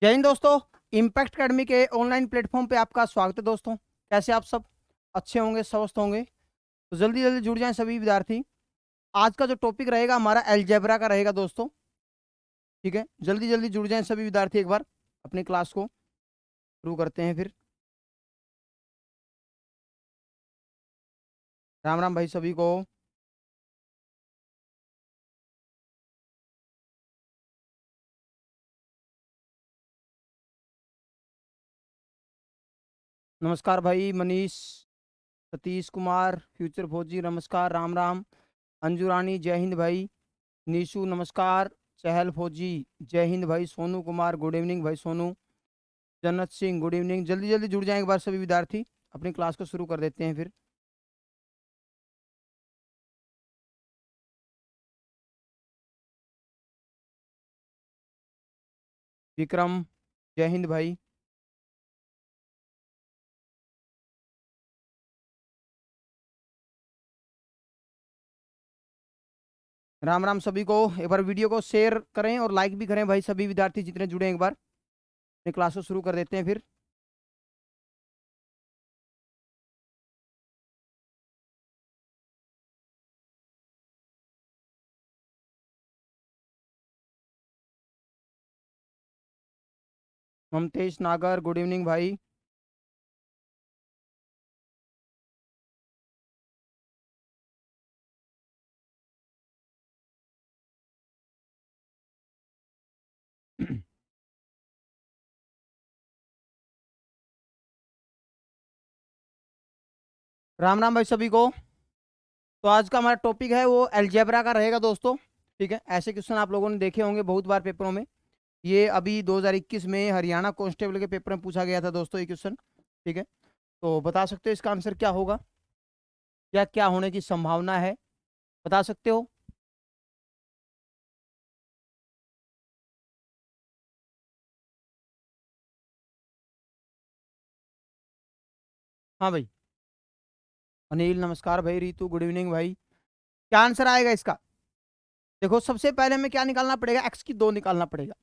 जय हिंद दोस्तों। Impact academy के ऑनलाइन प्लेटफॉर्म पे आपका स्वागत है दोस्तों। कैसे आप सब अच्छे होंगे, स्वस्थ होंगे? तो जल्दी जल्दी जुड़ जाएं सभी विद्यार्थी। आज का जो टॉपिक रहेगा हमारा अलजेब्रा का रहेगा दोस्तों। ठीक है, जल्दी जल्दी जुड़ जाएं सभी विद्यार्थी। एक बार अपनी क्लास को शुरू करते हैं फिर। राम राम भाई सभी को। नमस्कार भाई मनीष, सतीश कुमार, फ्यूचर फौजी नमस्कार, राम राम। अंजू रानी जय हिंद भाई। नीशू नमस्कार। चहल फौजी जय हिंद भाई। सोनू कुमार गुड इवनिंग भाई सोनू। जन्नत सिंह गुड इवनिंग। जल्दी जल्दी जुड़ जाएं एक बार सभी विद्यार्थी। अपनी क्लास को शुरू कर देते हैं फिर। विक्रम जय हिंद भाई। राम राम सभी को। एक बार वीडियो को शेयर करें और लाइक भी करें भाई सभी विद्यार्थी जितने जुड़े हैं। एक बार अपनी क्लास को शुरू कर देते हैं फिर। ममतेश नागर गुड इवनिंग भाई। राम राम भाई सभी को। तो आज का हमारा टॉपिक है वो अलजेब्रा का रहेगा दोस्तों। ठीक है, ऐसे क्वेश्चन आप लोगों ने देखे होंगे बहुत बार पेपरों में। ये अभी 2021 में हरियाणा कांस्टेबल के पेपर में पूछा गया था दोस्तों ये क्वेश्चन। ठीक है, तो बता सकते हो इसका आंसर क्या होगा, क्या क्या होने की संभावना है, बता सकते हो? हाँ भाई। अनिल नमस्कार भाई। रितु गुड इवनिंग भाई। क्या आंसर आएगा इसका? देखो, सबसे पहले हमें क्या निकालना पड़ेगा, एक्स की दो निकालना पड़ेगा।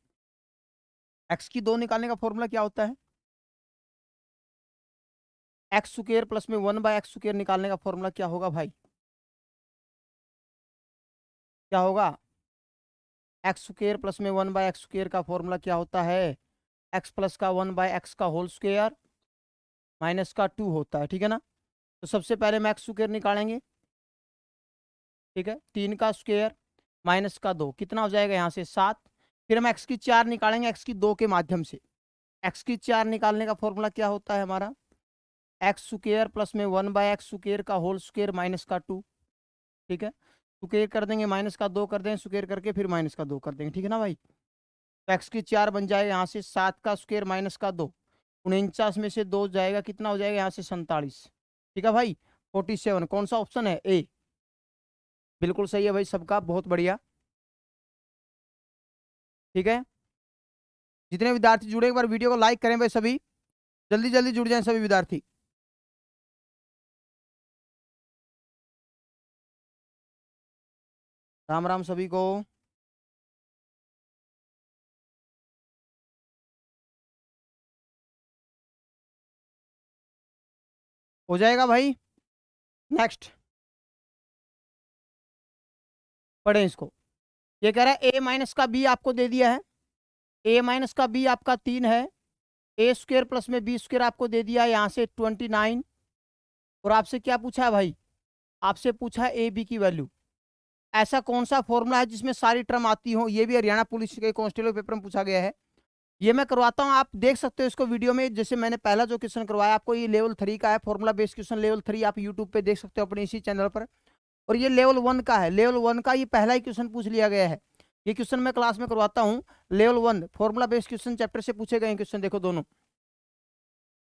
एक्स की दो निकालने का फॉर्मूला क्या होता है? एक्स स्क्वायर प्लस में 1/x स्क्वायर निकालने का फॉर्मूला क्या होगा भाई? क्या होगा? एक्स स्क्वायर प्लस में 1/x स्क्वायर का फॉर्मूला क्या होता है? एक्स प्लस का 1/x का होल स्क्वायर माइनस का 2 होता है। ठीक है ना? तो सबसे पहले हम एक्स स्क्वायर निकालेंगे। ठीक है, 3 का स्क्वायर माइनस का 2 कितना हो जाएगा यहाँ से 7। फिर हम एक्स की 4 निकालेंगे एक्स की 2 के माध्यम से। एक्स की 4 निकालने का फॉर्मूला क्या होता है हमारा? एक्स स्क्वायर प्लस में 1/x स्क्वायर का होल स्क्वायर माइनस का 2। ठीक है, स्क्वायर कर देंगे, माइनस का 2 कर देंगे, स्क्वायर करके फिर माइनस का 2 कर देंगे। ठीक है ना भाई? तो एक्स की 4 बन जाएगा यहाँ से 7 का स्क्वायर माइनस का 2। 49 में से 2 जाएगा, कितना हो जाएगा यहाँ से 47। ठीक है भाई, 47। कौन सा ऑप्शन है? ए। बिल्कुल सही है भाई सबका, बहुत बढ़िया। ठीक है, जितने विद्यार्थी जुड़े एक बार वीडियो को लाइक करें भाई सभी। जल्दी जल्दी जुड़ जाएं सभी विद्यार्थी। राम राम सभी को। हो जाएगा भाई। नेक्स्ट पढ़ें इसको। ये कह रहा है ए माइनस का बी आपको दे दिया है। ए माइनस का बी आपका 3 है। ए स्क्वायर प्लस में बी स्क्वायर आपको दे दिया है यहाँ से 29। और आपसे क्या पूछा है भाई? आपसे पूछा है ए बी की वैल्यू। ऐसा कौन सा फॉर्मूला है जिसमें सारी टर्म आती हो? ये भी हरियाणा पुलिस के कांस्टेबल पेपर में पूछा गया है। ये मैं करवाता हूँ, आप देख सकते हो इसको वीडियो में। जैसे मैंने पहला जो क्वेश्चन करवाया आपको, ये लेवल 3 का है, फॉर्मूला बेस्ड क्वेश्चन लेवल 3। आप यूट्यूब पे देख सकते हो अपने इसी चैनल पर। और ये लेवल 1 का है। लेवल 1 का ये पहला ही क्वेश्चन पूछ लिया गया है। ये क्वेश्चन मैं क्लास में करवाता हूँ। Level 1 formula based question chapter से पूछे गए क्वेश्चन, देखो दोनों।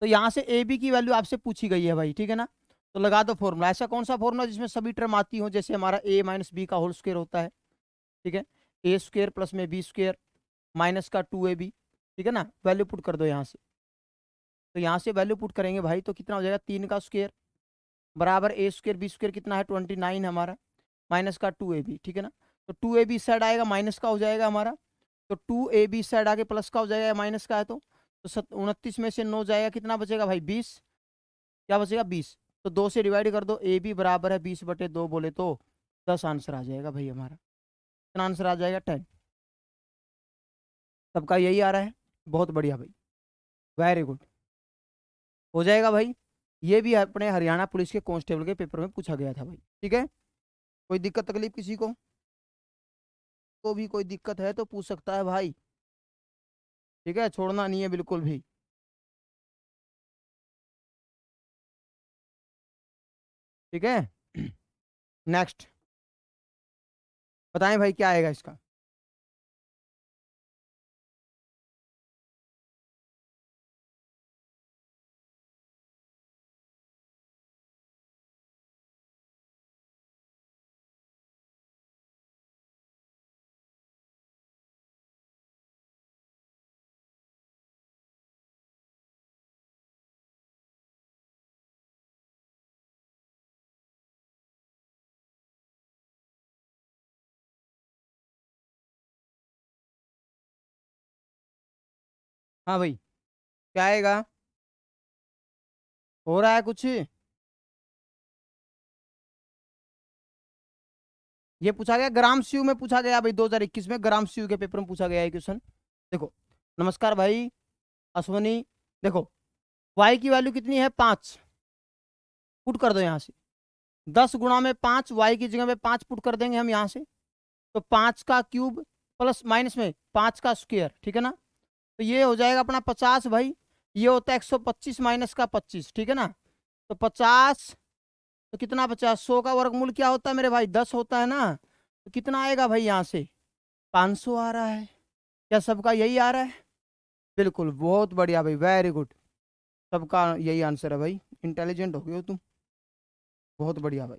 तो यहाँ से ए बी की वैल्यू आपसे पूछी गई है भाई। ठीक है ना? तो लगा दो फॉर्मूला। ऐसा कौन सा फॉर्मूला जिसमें सभी टर्म आती हो? जैसे हमारा ए माइनस बी का होल स्क्वायर होता है। ठीक है, ए स्क्वायर प्लस में बी स्क्वायर माइनस का 2ab। ठीक है ना? वैल्यू पुट कर दो यहाँ से। तो यहाँ से वैल्यू पुट करेंगे भाई तो कितना हो जाएगा? 3 का स्क्वायर बराबर ए स्क्वायर बी स्क्वायर कितना है? 29 हमारा, माइनस का 2ab। ठीक है ना? तो 2ab इस साइड आएगा, माइनस का हो जाएगा हमारा। तो 2ab साइड आगे प्लस का हो जाएगा या माइनस का है तो 29 में से 9 जाएगा, कितना बचेगा भाई 20, क्या बचेगा 20। तो 2 से डिवाइड कर दो, ए बी बराबर है 20/2 बोले तो 10 आंसर आ जाएगा भाई हमारा। कितना आंसर आ जाएगा 10। सबका यही आ रहा है, बहुत बढ़िया भाई, वेरी गुड, हो जाएगा भाई। ये भी अपने हरियाणा पुलिस के कांस्टेबल के पेपर में पूछा गया था भाई, ठीक है। कोई दिक्कत तकलीफ किसी को भी कोई दिक्कत है तो पूछ सकता है भाई, ठीक है, छोड़ना नहीं है बिल्कुल भी। ठीक है नेक्स्ट बताएं भाई क्या आएगा इसका। हाँ भाई क्या आएगा, हो रहा है कुछ। ये पूछा गया ग्राम सीयू में, पूछा गया भाई 2021 में ग्राम सीयू के पेपर में पूछा गया है क्वेश्चन। देखो नमस्कार भाई अश्वनी, देखो y की वैल्यू कितनी है 5, पुट कर दो यहाँ से 10 गुणा में 5, y की जगह में 5 पुट कर देंगे हम यहाँ से, तो 5 का क्यूब प्लस माइनस में 5 का स्क्वायर, ठीक है ना। तो ये हो जाएगा अपना 50 भाई, ये होता है 125 माइनस का 25, ठीक है ना। तो 50, तो कितना बचा, 100 का वर्गमूल क्या होता है मेरे भाई 10 होता है ना। तो कितना आएगा भाई यहाँ से 500 आ रहा है, क्या सबका यही आ रहा है, बिल्कुल बहुत बढ़िया भाई, वेरी गुड, सबका यही आंसर है भाई, इंटेलिजेंट हो गए हो तुम, बहुत बढ़िया भाई।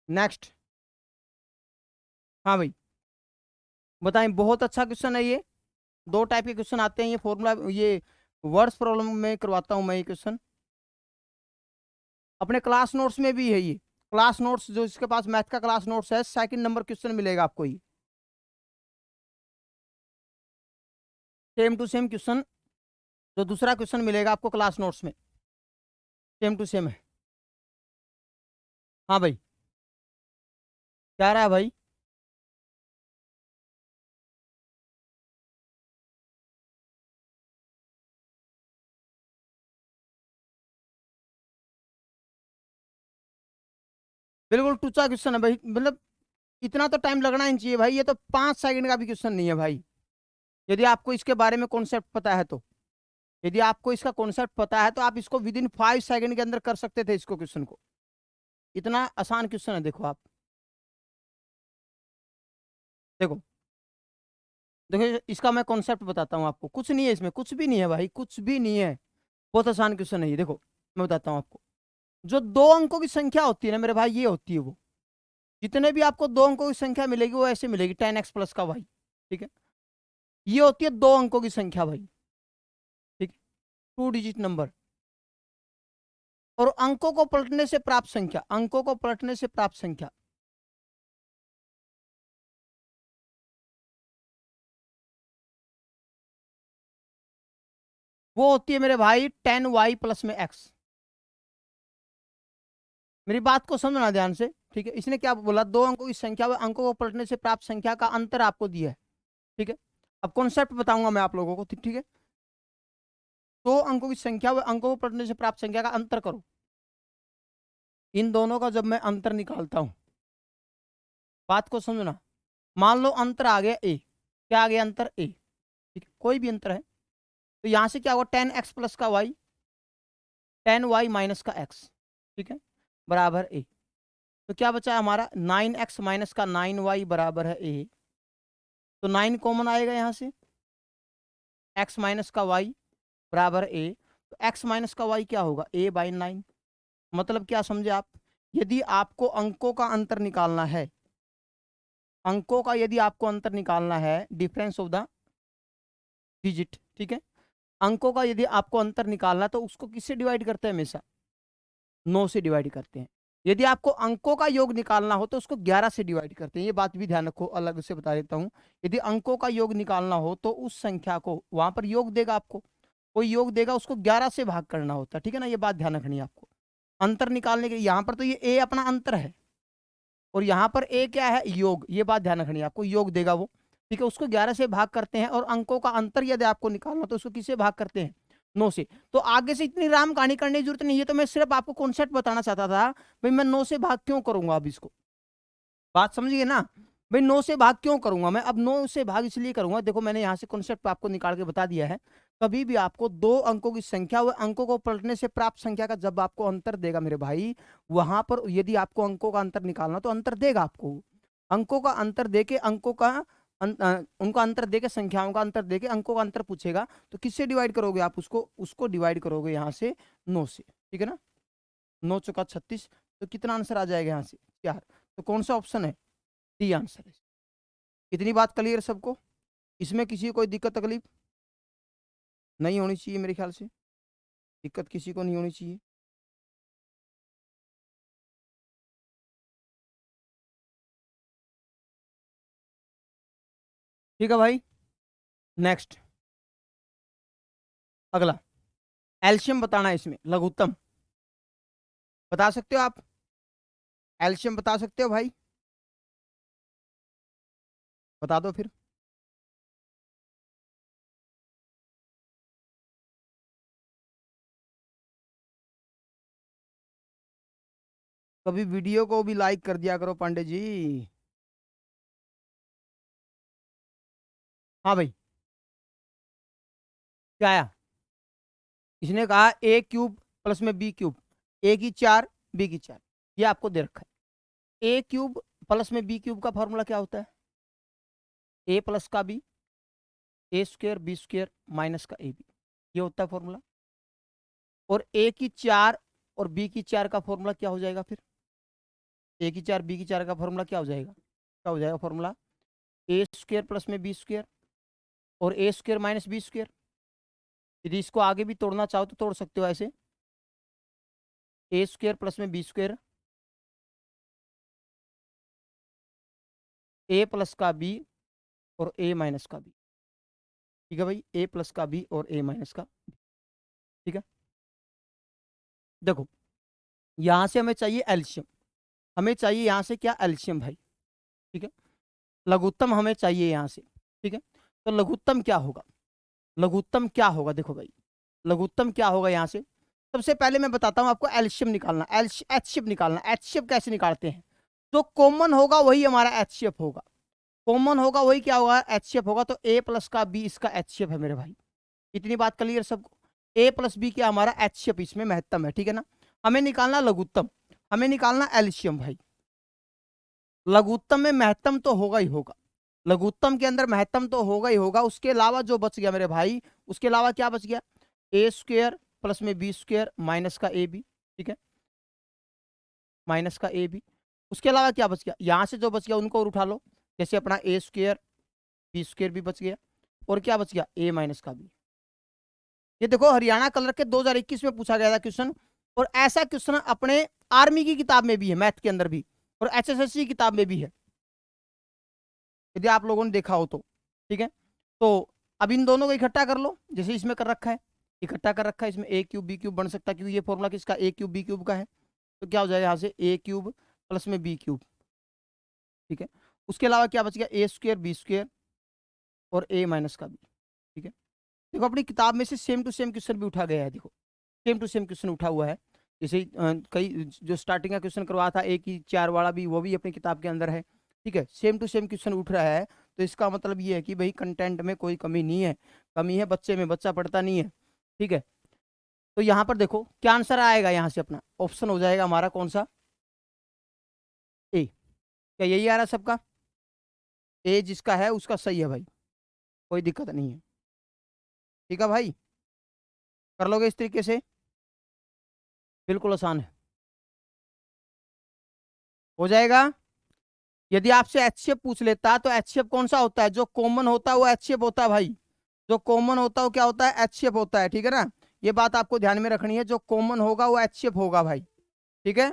नेक्स्ट, हाँ भाई बताएं, बहुत अच्छा क्वेश्चन है ये, दो टाइप के क्वेश्चन आते हैं, ये फॉर्मूला ये वर्ड्स प्रॉब्लम में करवाता हूं मैं ये क्वेश्चन, अपने क्लास नोट्स में भी है ये, क्लास नोट्स जो इसके पास मैथ का क्लास नोट्स है, सेकंड नंबर क्वेश्चन मिलेगा आपको ये, सेम टू सेम क्वेश्चन, जो दूसरा क्वेश्चन मिलेगा आपको क्लास नोट्स में, सेम टू सेम है। हाँ भाई क्या रहा है भाई, बिल्कुल टूचा क्वेश्चन है भाई, मतलब इतना तो टाइम लगना ही नहीं चाहिए भाई, ये तो 5 सेकंड का भी क्वेश्चन नहीं है भाई, यदि आपको इसके बारे में कॉन्सेप्ट पता है तो, यदि आपको इसका कॉन्सेप्ट पता है तो आप इसको विद इन 5 सेकंड के अंदर कर सकते थे इसको, क्वेश्चन को, इतना आसान क्वेश्चन है। देखो आप, देखो देखो इसका मैं कॉन्सेप्ट बताता हूँ आपको, कुछ नहीं है इसमें, कुछ भी नहीं है भाई, कुछ भी नहीं है, बहुत आसान क्वेश्चन है ये। देखो मैं बताता हूँ आपको, जो 2 अंकों की संख्या होती है ना मेरे भाई, ये होती है वो, जितने भी आपको 2 अंकों की संख्या मिलेगी वो ऐसे मिलेगी 10x प्लस का वाई, ठीक है। ये होती है 2 अंकों की संख्या भाई, ठीक है, 2 डिजिट नंबर। और अंकों को पलटने से प्राप्त संख्या, अंकों को पलटने से प्राप्त संख्या, वो होती है मेरे भाई 10y प्लस में x। मेरी बात को समझना ध्यान से, ठीक है, इसने क्या बोला, 2 अंकों की संख्या व अंकों को पलटने से प्राप्त संख्या का अंतर आपको दिया है, ठीक है। अब कॉन्सेप्ट बताऊंगा मैं आप लोगों को, ठीक है। 2 अंकों की संख्या व अंकों को पलटने से प्राप्त संख्या का अंतर करो, इन दोनों का जब मैं अंतर निकालता हूं, बात को समझना, मान लो अंतर आ गया ए, क्या आ गया अंतर ए, ठीक है, कोई भी अंतर है, तो यहां से क्या हुआ 10x प्लस का वाई, 10y माइनस का x, ठीक है, बराबर ए। तो क्या बचा हमारा 9x माइनस का 9y बराबर है ए, तो 9 कॉमन आएगा यहाँ से, x माइनस का y बराबर ए, तो x माइनस का y क्या होगा a/9। मतलब क्या समझे आप, यदि आपको अंकों का अंतर निकालना है, अंकों का यदि आपको अंतर निकालना है, डिफरेंस ऑफ द डिजिट, ठीक है, अंकों का यदि आपको अंतर निकालना तो उसको किससे डिवाइड करते हैं? हमेशा 9 से डिवाइड करते हैं। यदि आपको अंकों का योग निकालना हो तो उसको 11 से डिवाइड करते हैं। ये बात भी ध्यान रखो, अलग से बता देता हूँ। यदि अंकों का योग निकालना हो तो उस संख्या को वहां पर योग देगा, आपको कोई योग देगा, उसको 11 से भाग करना होता है, ठीक है ना। ये बात ध्यान रखनी है आपको। अंतर निकालने के लिए यहाँ पर तो ये ए अपना अंतर है और यहाँ पर ए क्या है? योग। ये बात ध्यान रखनी है आपको, योग देगा वो, ठीक है। उसको 11 से भाग करते हैं और अंकों का अंतर यदि आपको निकालना तो उसको किससे भाग करते हैं? 9 से। तो आगे से इतनी राम कहानी करने की जरूरत नहीं है, तो मैं सिर्फ आपको कॉन्सेप्ट बताना चाहता था भाई मैं 9 से भाग क्यों करूंगा। अब इसको बात समझिए ना भाई, 9 से भाग क्यों करूंगा मैं? अब 9 से भाग इसलिए करूंगा, देखो मैंने यहाँ से कॉन्सेप्ट आपको निकाल के बता दिया है। कभी भी आपको दो अंकों की संख्या व अंकों को पलटने से प्राप्त संख्या का जब आपको अंतर देगा मेरे भाई, वहां पर यदि आपको अंकों का अंतर निकालना तो अंतर देगा आपको। अंकों का अंतर देके अंकों का उनका अंतर देके संख्याओं का अंतर देके अंकों का अंतर पूछेगा तो किससे डिवाइड करोगे आप? उसको डिवाइड करोगे यहाँ से 9 से, ठीक है ना। 9 चौका 36, तो कितना आंसर आ जाएगा यहाँ से? 4। तो कौन सा ऑप्शन है? डी आंसर है। इतनी बात क्लियर सबको? इसमें किसी को कोई दिक्कत तकलीफ नहीं होनी चाहिए मेरे ख्याल से, दिक्कत किसी को नहीं होनी चाहिए। ठीक है भाई, नेक्स्ट अगला एल्शियम बताना है इसमें, लघुत्तम बता सकते हो आप? एल्शियम बता सकते हो भाई? बता दो फिर। कभी वीडियो को भी लाइक कर दिया करो पांडे जी। हाँ भाई, क्या आया? इसने कहा ए क्यूब प्लस में बी क्यूब, ए की 4 बी की 4, ये आपको दे रखा है। ए क्यूब प्लस में बी क्यूब का फॉर्मूला क्या होता है? ए प्लस का बी, ए स्क्वेयर बी स्क्वेयर माइनस का ए बी, ये होता है फॉर्मूला। और ए की 4 और बी की 4 का फॉर्मूला क्या हो जाएगा फिर? ए की 4 बी की 4 का फॉर्मूला क्या हो जाएगा? क्या हो जाएगा फॉर्मूला? ए स्क्वेयर प्लस में बी स्क्वेयर और ए स्क्वेयर माइनस बी स्क्वेयर। यदि इसको आगे भी तोड़ना चाहो तो तोड़ सकते हो ऐसे, ए स्क्वेयर प्लस में बी स्क्वेयर, ए प्लस का बी और ए माइनस का बी, ठीक है भाई। ए प्लस का बी और ए माइनस का, ठीक है। देखो यहां से हमें चाहिए एल्शियम, हमें चाहिए यहां से क्या? एल्शियम भाई, ठीक है। लघुत्तम हमें चाहिए यहां से, ठीक है। तो लघुत्तम क्या होगा? लघुत्तम क्या होगा? देखो भाई, लघुत्तम क्या होगा यहाँ से? सबसे पहले मैं बताता हूँ आपको एलसीएम निकालना, एचसीएफ निकालना। एचसीएफ कैसे निकालते हैं? जो कॉमन होगा वही हमारा एचसीएफ होगा, कॉमन होगा वही क्या होगा? एचसीएफ होगा। तो ए प्लस का बी इसका एचसीएफ है मेरे भाई। इतनी बात क्लियर सबको? ए प्लस बी क्या हमारा एचसीएफ इसमें महत्तम है, ठीक है ना। हमें निकालना लघुत्तम, हमें निकालना एल्शियम भाई। लघुत्तम में महत्तम तो होगा ही होगा, लघुत्तम के अंदर महत्तम तो होगा ही होगा। उसके अलावा जो बच गया मेरे भाई, उसके अलावा क्या बच गया? ए स्क्वेयर प्लस में बी स्क्वेयर माइनस का ए बी, ठीक है, माइनस का ए बी। उसके अलावा क्या बच गया? यहां से जो बच गया उनको और उठा लो, जैसे अपना ए स्क्वेयर बी स्क्वेयर भी बच गया, और क्या बच गया? ए माइनस का बी। ये देखो हरियाणा कलर के 2021 में पूछा गया था क्वेश्चन, और ऐसा क्वेश्चन अपने आर्मी की किताब में भी है, मैथ के अंदर भी, और एचएसएससी की किताब में भी है, यदि आप लोगों ने देखा हो तो, ठीक है। तो अब इन दोनों को इकट्ठा कर लो, जैसे इसमें कर रखा है, इकट्ठा कर रखा है। इसमें ए क्यूब बी क्यूब बन सकता है, क्योंकि ये फॉर्मूला किसका? ए क्यूब बी क्यूब का है। तो क्या हो जाएगा यहाँ से? ए क्यूब प्लस में बी क्यूब, ठीक है। उसके अलावा क्या बच गया? ए स्क्वेयर बी स्क्वेयर और ए माइनस का बी, ठीक है। देखो अपनी किताब में से सेम टू सेम क्वेश्चन भी उठा गया है, देखो सेम टू सेम क्वेश्चन उठा हुआ है। जैसे कई जो स्टार्टिंग का क्वेश्चन करवाया था ए की 4 वाला भी, वो भी अपनी किताब के अंदर है, ठीक है। सेम टू सेम क्वेश्चन उठ रहा है, तो इसका मतलब ये है कि भाई कंटेंट में कोई कमी नहीं है, कमी है बच्चे में, बच्चा पढ़ता नहीं है, ठीक है। तो यहाँ पर देखो क्या आंसर आएगा, यहाँ से अपना ऑप्शन हो जाएगा हमारा कौन सा? ए। क्या यही आ रहा है सबका? ए जिसका है उसका सही है भाई, कोई दिक्कत नहीं है, ठीक है भाई। कर लोगे इस तरीके से? बिल्कुल आसान है, हो जाएगा। यदि आपसे एचसीएफ पूछ लेता तो एचसीएफ कौन सा होता है? जो कॉमन होता है वो एचसीएफ होता है भाई, जो कॉमन होता है वो क्या होता है, HCF होता है, ठीक है ना। ये बात आपको ध्यान में रखनी है, जो कॉमन होगा वो HCF होगा भाई, ठीक है।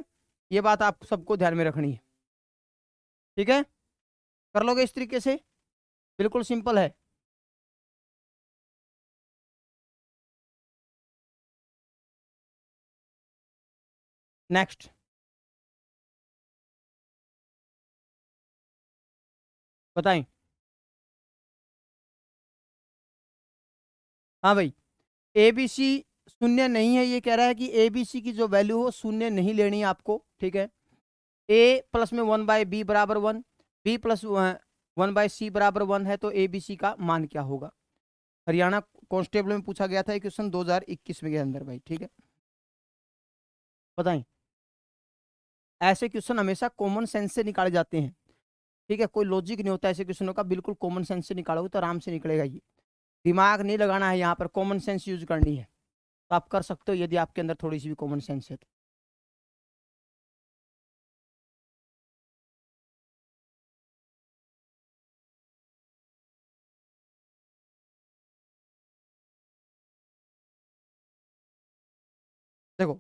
ये बात आप सबको ध्यान में रखनी है, ठीक है। कर लोगे इस तरीके से, बिल्कुल सिंपल है। नेक्स्ट बताएं। हाँ भाई, ABC शून्य नहीं है, ये कह रहा है कि ABC की जो वैल्यू हो शून्य नहीं लेनी है आपको, ठीक है। A प्लस में 1/B बराबर 1, B प्लस 1/C बराबर 1 है, तो ABC का मान क्या होगा। हरियाणा कांस्टेबल में पूछा गया था ये क्वेश्चन 2021 में के अंदर भाई, ठीक है। बताएं। ऐसे क्वेश्चन हमेशा कॉमन सेंस से निकाले जाते हैं, ठीक है। कोई लॉजिक नहीं होता ऐसे क्वेश्चनों का, बिल्कुल कॉमन सेंस से निकालोगे तो आराम से निकलेगा ये। दिमाग नहीं लगाना है यहाँ पर, कॉमन सेंस यूज करनी है, तो आप कर सकते हो यदि आपके अंदर थोड़ी सी भी कॉमन सेंस है तो। देखो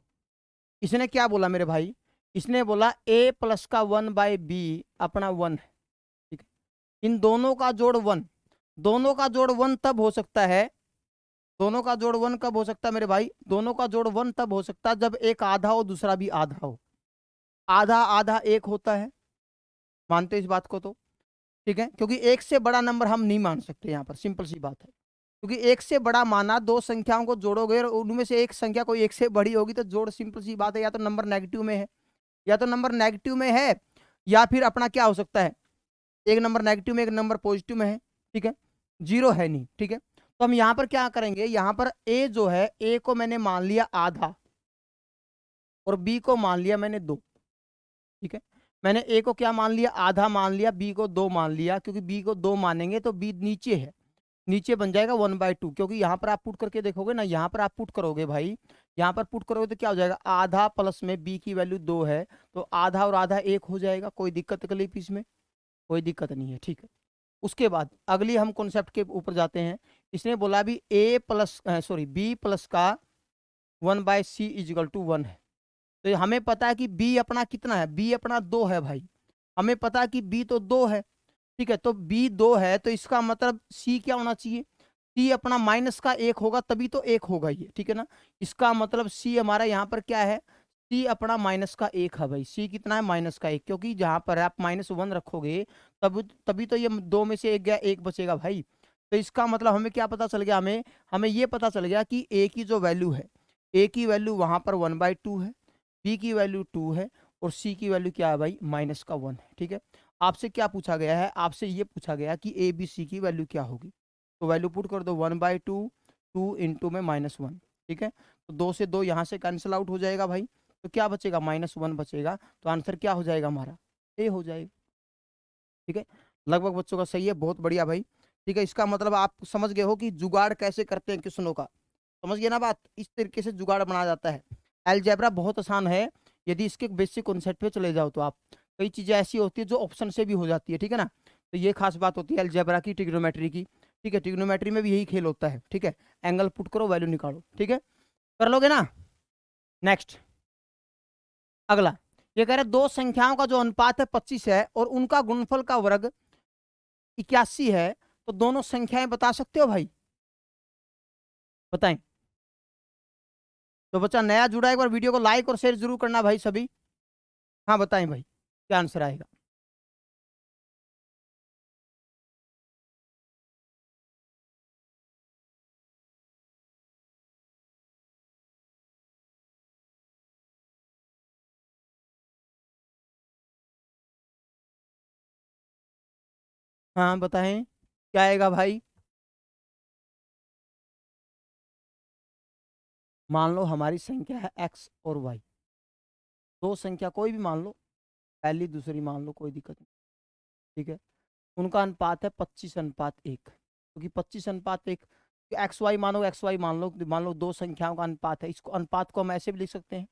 इसने क्या बोला मेरे भाई, इसने बोला A प्लस का 1/B अपना 1 है, ठीक है। इन दोनों का जोड़ 1, दोनों का जोड़ 1 तब हो सकता है, दोनों का जोड़ 1 कब हो सकता है मेरे भाई, दोनों का जोड़ 1 तब हो सकता है जब एक आधा हो दूसरा भी आधा हो। आधा आधा एक होता है, मानते हो इस बात को तो, ठीक है। क्योंकि एक से बड़ा नंबर हम नहीं मान सकते यहाँ पर, सिंपल सी बात है। क्योंकि एक से बड़ा माना, दो संख्याओं को जोड़ोगे और उनमें से एक संख्या कोई एक से बड़ी होगी तो जोड़, सिंपल सी बात है, या तो नंबर नेगेटिव में है, या तो नंबर नेगेटिव में है, या फिर अपना क्या हो सकता है, एक नंबर नेगेटिव में एक नंबर पॉजिटिव में है, ठीक है। जीरो है नहीं, ठीक है। तो हम यहाँ पर क्या करेंगे, यहाँ पर ए जो है, ए को मैंने मान लिया आधा और बी को मान लिया मैंने 2, ठीक है। मैंने ए को क्या मान लिया, आधा मान लिया, बी को 2 मान लिया, क्योंकि बी को 2 मानेंगे तो बी नीचे है, नीचे बन जाएगा 1/2, क्योंकि यहाँ पर आप पुट करके देखोगे ना, यहाँ पर आप पुट करोगे भाई, यहाँ पर पुट करोगे तो क्या हो जाएगा, आधा प्लस में बी की वैल्यू 2 है, तो आधा और आधा 1 हो जाएगा। कोई दिक्कत तकलीफ इसमें, कोई दिक्कत नहीं है, ठीक है। उसके बाद अगली हम कॉन्सेप्ट के ऊपर जाते हैं। इसने बोला भी ए प्लस सॉरी बी प्लस का 1/C इजिकल टू 1 है। तो हमें पता है कि बी अपना कितना है, बी अपना 2 है भाई, हमें पता है कि बी तो 2 है, ठीक है। तो बी 2 है तो इसका मतलब सी क्या होना चाहिए, सी अपना माइनस का 1 होगा, तभी तो 1 होगा ये, ठीक है ना। इसका मतलब सी हमारा यहाँ पर क्या है, सी अपना -1 है भाई। सी कितना है, -1, क्योंकि जहां पर आप -1 रखोगे तब तभी तो ये 2 में से एक गया, 1 बचेगा भाई। तो इसका मतलब हमें क्या पता चल गया, हमें हमें ये पता चल गया कि ए की जो वैल्यू है, ए की वैल्यू वहां पर 1/2 है, बी की वैल्यू 2 है, और सी की वैल्यू क्या है भाई, -1 है, ठीक है। आपसे क्या पूछा गया है, आपसे ये पूछा गया कि ए बी सी की वैल्यू क्या होगी, तो वैल्यू पुट कर दो 1/2, 2 इंटू में -1, ठीक है। तो 2 से 2 यहाँ से कैंसिल आउट हो जाएगा भाई, तो क्या बचेगा, -1 बचेगा, तो आंसर क्या हो जाएगा हमारा, ए हो जाएगा, ठीक है। लगभग बच्चों का सही है, बहुत बढ़िया भाई, ठीक है। इसका मतलब आप समझ गए हो कि जुगाड़ कैसे करते हैं क्वेश्चनों का, समझ गए ना बात, इस तरीके से जुगाड़ बनाया जाता है। अलजेब्रा बहुत आसान है, यदि इसके बेसिक कॉन्सेप्ट पे चले जाओ तो आप, कई चीजें ऐसी होती है जो ऑप्शन से भी हो जाती है, ठीक है ना। तो ये खास बात होती है अलजेब्रा की, ट्रिग्नोमेट्री की, ठीक है। ट्रिग्नोमेट्री में भी यही खेल होता है, ठीक है। एंगल पुट करो, वैल्यू निकालो, ठीक है। कर लोगे ना। नेक्स्ट अगला, ये कह रहे दो संख्याओं का जो अनुपात है 25 है और उनका गुणनफल का वर्ग 81 है, तो दोनों संख्याएं बता सकते हो भाई, बताएं। तो बच्चा नया जुड़ा, एक बार वीडियो को लाइक और शेयर जरूर करना भाई सभी। हाँ बताएं भाई, क्या आंसर आएगा। हाँ बताएं, क्या आएगा भाई। मान लो हमारी संख्या है एक्स और वाई, दो संख्या कोई भी मान लो, पहली दूसरी मान लो, कोई दिक्कत नहीं, ठीक है। उनका अनुपात है 25:1, क्योंकि 25:1, एक्स वाई मानो, एक्स वाई मान लो दो संख्याओं का अनुपात है, इसको अनुपात को हम ऐसे भी लिख सकते हैं,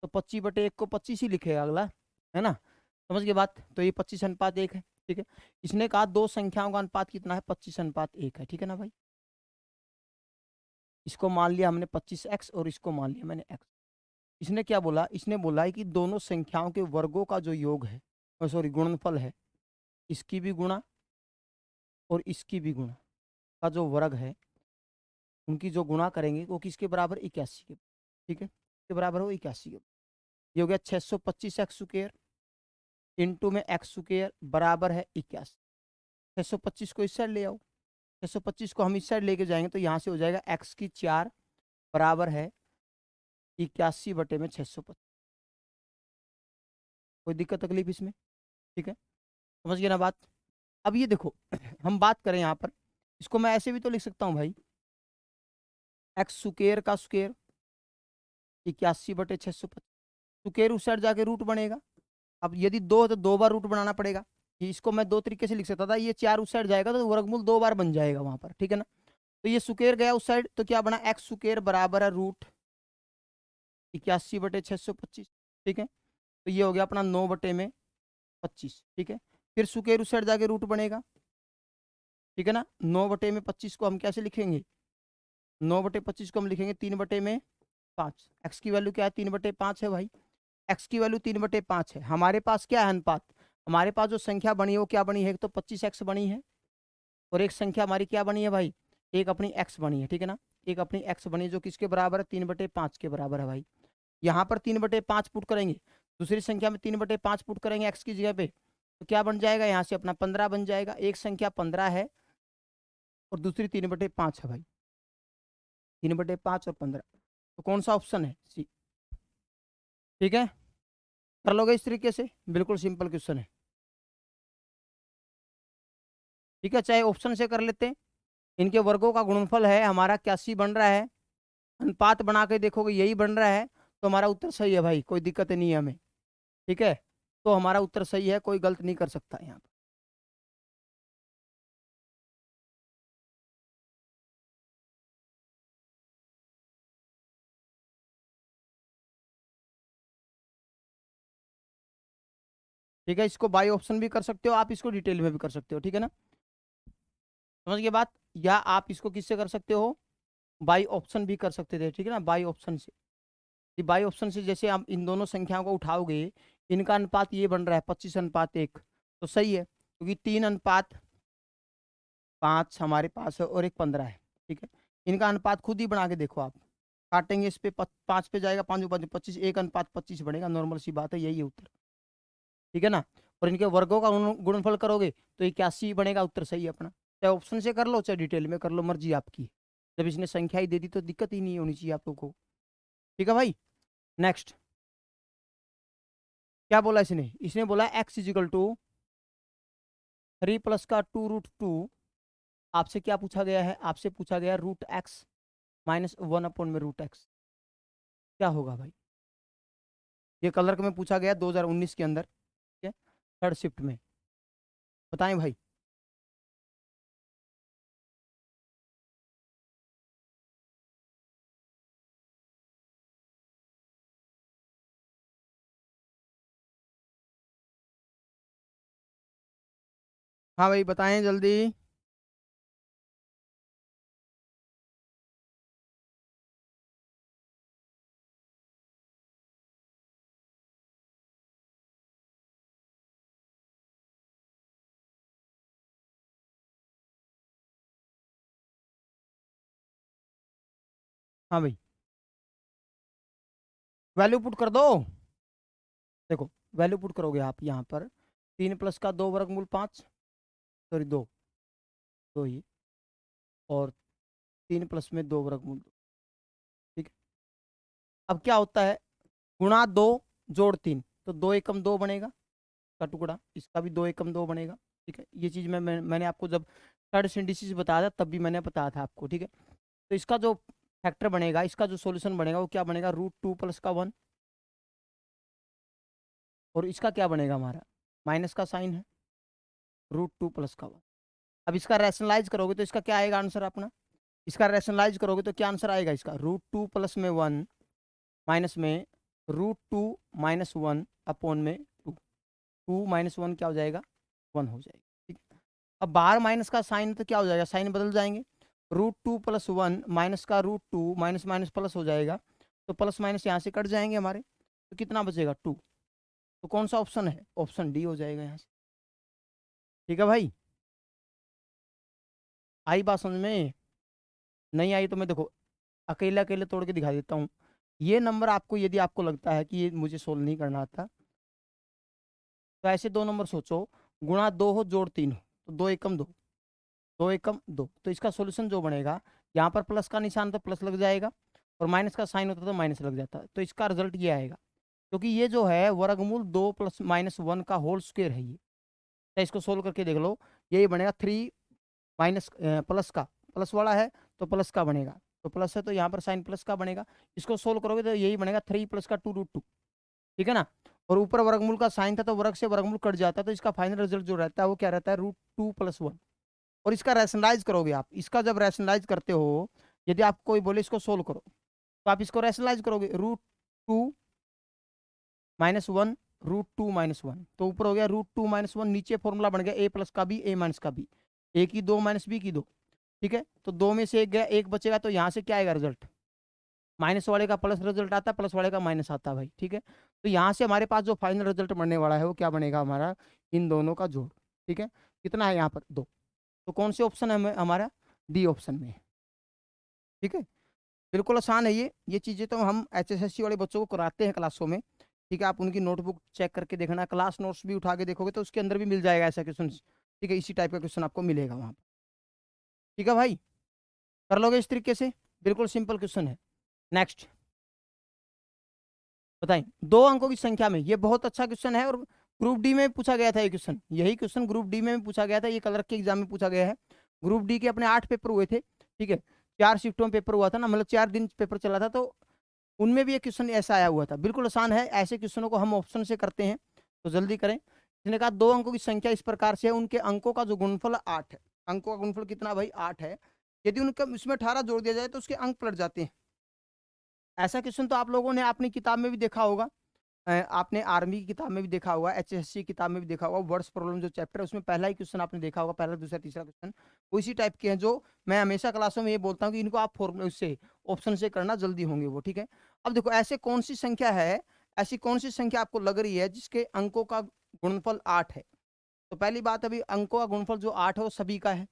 तो 25/1 को 25 ही लिखेगा अगला, है ना। समझ गए बात, तो ये 25:1 है, ठीक है। इसने कहा दो संख्याओं का अनुपात कितना है, 25:1 है, ठीक है ना भाई। इसको मान लिया हमने 25x और इसको मान लिया मैंने x। इसने क्या बोला, इसने बोला है कि दोनों संख्याओं के वर्गों का जो योग है, सॉरी गुणनफल है, इसकी भी गुणा और इसकी भी गुणा का जो वर्ग है, उनकी जो गुणा करेंगे वो किसके बराबर, 81 के। ठीक है, के बराबर हो 81 के। ये हो गया 625x स्क्वायर इंटू में x स्क्वायर बराबर है 81। 625 को इस साइड ले आओ, 625 को हम इस साइड लेके जाएंगे तो यहाँ से हो जाएगा x की 4 बराबर है 81 बटे में 625। कोई दिक्कत तकलीफ इसमें? ठीक है, समझ गए ना बात। अब ये देखो हम बात करें यहाँ पर, इसको मैं ऐसे भी तो लिख सकता हूँ भाई, एक्स स्क्वायर का स्क्वायर 81 बटे 625। स्क्वायर उस साइड जाके रूट बनेगा। अब यदि 2 है तो 2 बार रूट बनाना पड़ेगा। ये इसको मैं 2 तरीके से लिख सकता था, ये 4 उस साइड जाएगा तो वर्गमूल 2 बार बन जाएगा वहां पर, ठीक है ना। तो ये स्क्वायर गया उस साइड तो क्या बना, एक्स स्क्वायर बराबर है रूट 81 बटे 625। ठीक है, तो ये हो गया अपना 9 बटे में 25। ठीक है, फिर स्क्वायर उस साइड जाके रूट बनेगा, ठीक है ना। 9 बटे में 25 को हम कैसे लिखेंगे, 9 बटे 25 को हम लिखेंगे 3 बटे में 5। एक्स की वैल्यू क्या है, 3 बटे 5 है भाई। एक्स की वैल्यू 3 बटे 5 है। हमारे पास क्या है अनुपात, हमारे पास जो संख्या बनी है वो क्या बनी है, एक तो 25x बनी है और एक संख्या हमारी क्या बनी है भाई, एक अपनी x बनी है, ठीक है ना। एक अपनी x बनी है जो किसके बराबर है, 3 बटे 5 के बराबर है भाई। यहाँ पर 3 बटे 5 पुट करेंगे, दूसरी संख्या में 3 बटे 5 पुट करेंगे x की जगह पे, तो क्या बन जाएगा, यहाँ से अपना 15 बन जाएगा। एक संख्या 15 है और दूसरी 3 बटे 5 है भाई, 3 बटे 5 और 15, तो कौन सा ऑप्शन है, सी। ठीक है, कर लोगे इस तरीके से, बिल्कुल सिंपल क्वेश्चन है। ठीक है, चाहे ऑप्शन से कर लेते हैं। इनके वर्गों का गुणनफल है हमारा 81 बन रहा है, अनुपात बना के देखोगे यही बन रहा है, तो हमारा उत्तर सही है भाई, कोई दिक्कत नहीं है हमें। ठीक है, तो हमारा उत्तर सही है, कोई गलत नहीं कर सकता यहाँ पर। ठीक है, इसको बाई ऑप्शन भी कर सकते हो आप, इसको डिटेल में भी कर सकते हो, ठीक है ना, समझ गए बात। या आप इसको किससे कर सकते हो, बाई ऑप्शन भी कर सकते थे, ठीक है ना, बाई ऑप्शन से। बाई ऑप्शन से जैसे आप इन दोनों संख्याओं को उठाओगे, इनका अनुपात ये बन रहा है 25:1, तो सही है, क्योंकि 3:5 हमारे पास है और एक 15 है। ठीक है, इनका अनुपात खुद ही बना के देखो आप, काटेंगे इस पे 5 पे जाएगा, 5 5 25, 1:25 बनेगा, नॉर्मल सी बात है, यही है उत्तर। ठीक है ना, और इनके वर्गों का गुणनफल करोगे तो 81 बनेगा, उत्तर सही है अपना। चाहे ऑप्शन से कर लो चाहे डिटेल में कर लो, मर्जी आपकी। जब इसने संख्या ही दे दी तो दिक्कत ही नहीं होनी चाहिए आप लोगों को। ठीक है भाई, नेक्स्ट क्या बोला इसने, इसने बोला x इजिकल टू 3 प्लस का 2√2। आपसे क्या पूछा गया है, आपसे पूछा गया √x माइनस 1 में √x, क्या होगा भाई। ये कलर में पूछा गया 2019 के अंदर, ठीक है, थर्ड शिफ्ट में, बताएं भाई। हाँ भाई बताएं जल्दी। हाँ भाई, वैल्यू पुट कर दो। देखो वैल्यू पुट करोगे आप यहाँ पर, 3 प्लस का 2 वर्गमूल 5, सॉरी 2, 2 ही, और 3 प्लस में 2 वर्गमूल 2। ठीक है, अब क्या होता है, गुणा 2 जोड़ 3, तो 2 एकम 2 बनेगा का टुकड़ा, इसका भी 2 एकम 2 बनेगा। ठीक है, ये चीज़ मैंने आपको जब थर्ड सिंडिसिस बताया था तब भी मैंने बताया था आपको। ठीक है, तो इसका जो फैक्टर बनेगा, इसका जो सॉल्यूशन बनेगा वो क्या बनेगा, √2 प्लस का 1, और इसका क्या बनेगा हमारा, माइनस का साइन है, √2 प्लस का 1। अब इसका रैशनलाइज करोगे तो इसका क्या आएगा आंसर अपना, इसका रैशनलाइज करोगे तो क्या आंसर आएगा इसका, √2 प्लस में 1 माइनस में √2 माइनस 1 अपॉन में 2, 2 माइनस 1 क्या हो जाएगा, 1 हो जाएगा। ठीक है, अब बाहर माइनस का साइन तो क्या हो जाएगा, साइन बदल जाएंगे, √2 + 1 माइनस का √2 माइनस माइनस प्लस हो जाएगा, तो प्लस माइनस यहाँ से कट जाएंगे हमारे, तो कितना बचेगा 2। तो कौन सा ऑप्शन है, ऑप्शन डी हो जाएगा यहाँ से। ठीक है भाई, आई बात समझ में? नहीं आई तो मैं देखो अकेले अकेले तोड़ के दिखा देता हूँ। ये नंबर आपको, यदि आपको लगता है कि ये मुझे सोल्व नहीं करना आता, तो ऐसे 2 नंबर सोचो, गुणा 2 हो जोड़ 3 हो, तो 2 एकम 2, 2 एकम 2। तो इसका सोल्यूशन जो बनेगा, यहाँ पर प्लस का निशान तो प्लस लग जाएगा, और माइनस का साइन होता तो माइनस लग जाता, तो इसका रिजल्ट ये आएगा। क्योंकि ये जो है वर्गमूल 2 + -1 का होल स्क्वायर है ये। तो इसको सोल्व करके देख लो, यही बनेगा 3 माइनस प्लस का, प्लस वाला है तो प्लस का बनेगा, तो प्लस है तो यहाँ पर साइन प्लस का बनेगा। इसको सोल्व करोगे तो यही बनेगा 3 + का 2√2। ठीक है ना, और ऊपर वर्गमूल का साइन था तो वर्ग से वर्गमूल कट जाता है, तो इसका फाइनल रिजल्ट जो रहता है वो क्या रहता है, √2 + 1। और इसका रैशनलाइज करोगे आप, इसका जब रैशनलाइज करते हो, यदि आप कोई बोले इसको सोल्व करो, तो आप इसको रैशनलाइज करोगे, √2 - 1 √2 - 1, तो ऊपर हो गया √2 - 1, नीचे फॉर्मूला बन गया a+ का b a - का b, a की 2 - b की 2। ठीक है, तो 2 में से एक गया, एक बचेगा, तो यहाँ से क्या आएगा रिजल्ट, माइनस वाले का प्लस रिजल्ट आता है, प्लस वाले का माइनस आता है भाई। ठीक है, तो यहाँ से हमारे पास जो फाइनल रिजल्ट बनने वाला है वो क्या बनेगा हमारा, इन दोनों का जोड़। ठीक है, कितना है यहाँ पर 2, तो कौन से ऑप्शन है हमारा, डी ऑप्शन में। ठीक है, बिल्कुल आसान है ये चीज़ें तो हम HSSC वाले बच्चों को कराते हैं क्लासों में। ठीक है, आप उनकी नोटबुक चेक करके देखना, क्लास नोट्स भी उठा के देखोगे तो उसके अंदर भी मिल जाएगा ऐसा क्वेश्चन। ठीक है, इसी टाइप का क्वेश्चन आपको मिलेगा वहाँ पर। ठीक है भाई, कर लोगे इस तरीके से, बिल्कुल सिंपल क्वेश्चन है। नेक्स्ट बताइए, 2 अंकों की संख्या में, ये बहुत अच्छा क्वेश्चन है, और ग्रुप डी में पूछा गया था ये क्वेश्चन, यही क्वेश्चन ग्रुप डी में पूछा गया था, ये कलर के एग्जाम में पूछा गया है। ग्रुप डी के अपने 8 पेपर हुए थे। ठीक है, 4 शिफ्टों में पेपर हुआ था ना, मतलब 4 दिन पेपर चला था, तो उनमें भी एक क्वेश्चन ऐसा आया हुआ था। बिल्कुल आसान है, ऐसे क्वेश्चनों को हम ऑप्शन से करते हैं, तो जल्दी करें। इसने कहा 2 अंकों की संख्या इस प्रकार से है, उनके अंकों का जो गुणनफल 8 है। अंकों का गुणनफल कितना भाई, 8 है। यदि उनका इसमें 18 जोड़ दिया जाए तो उसके अंक पलट जाते हैं। ऐसा क्वेश्चन तो आप लोगों ने अपनी किताब में भी देखा होगा, आपने आर्मी की किताब में भी देखा होगा, HSC की किताब में भी देखा होगा। वर्ड्स प्रॉब्लम जो चैप्टर है उसमें पहला ही क्वेश्चन आपने देखा होगा, पहला दूसरा तीसरा क्वेश्चन वो इसी टाइप के हैं, जो मैं हमेशा क्लासों में ये बोलता हूँ कि इनको आप फॉर्मूला उससे ऑप्शन से करना, जल्दी होंगे वो। ठीक है, अब देखो ऐसे कौन सी संख्या है, ऐसी कौन सी संख्या आपको लग रही है जिसके अंकों का गुणनफल 8 है। तो पहली बात, अभी अंकों का गुणनफल जो 8 है वो सभी का है,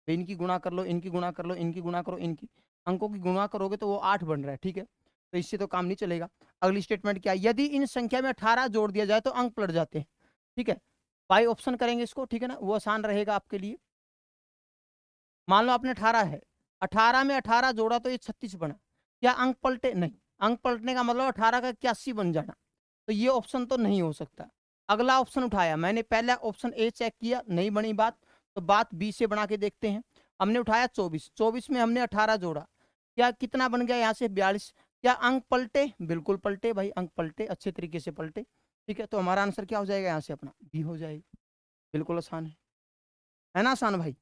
तो इनकी गुणा कर लो, इनकी गुणा कर लो, इनकी गुणा करो, इनकी अंकों की गुणा करोगे तो वो 8 बन रहा है। ठीक है, तो इससे तो काम नहीं चलेगा। अगली स्टेटमेंट क्या है, यदि इन संख्या में 18 जोड़ दिया जाए तो अंक पलट जाते हैं। ठीक है, बाई ऑप्शन करेंगे इसको। ठीक है ना, वो आसान रहेगा आपके लिए। मान लो आपने 18 है, 18 में 18 जोड़ा तो ये 36 बना, क्या अंक पलटे, नहीं। अंक पलटने का मतलब 18 का 81 बन जाना, तो ये ऑप्शन तो नहीं हो सकता। अगला ऑप्शन उठाया मैंने, पहला ऑप्शन ए चेक किया, नहीं बनी बात, तो बात बी से बना के देखते हैं। हमने उठाया 24, 24 में हमने 18 जोड़ा, क्या कितना बन गया यहाँ से 42। क्या अंक पलटे, बिल्कुल पलटे भाई, अंक पलटे, अच्छे तरीके से पलटे। ठीक है, तो हमारा आंसर क्या हो जाएगा यहाँ से, अपना बी हो जाएगा। बिल्कुल आसान है ना, आसान भाई।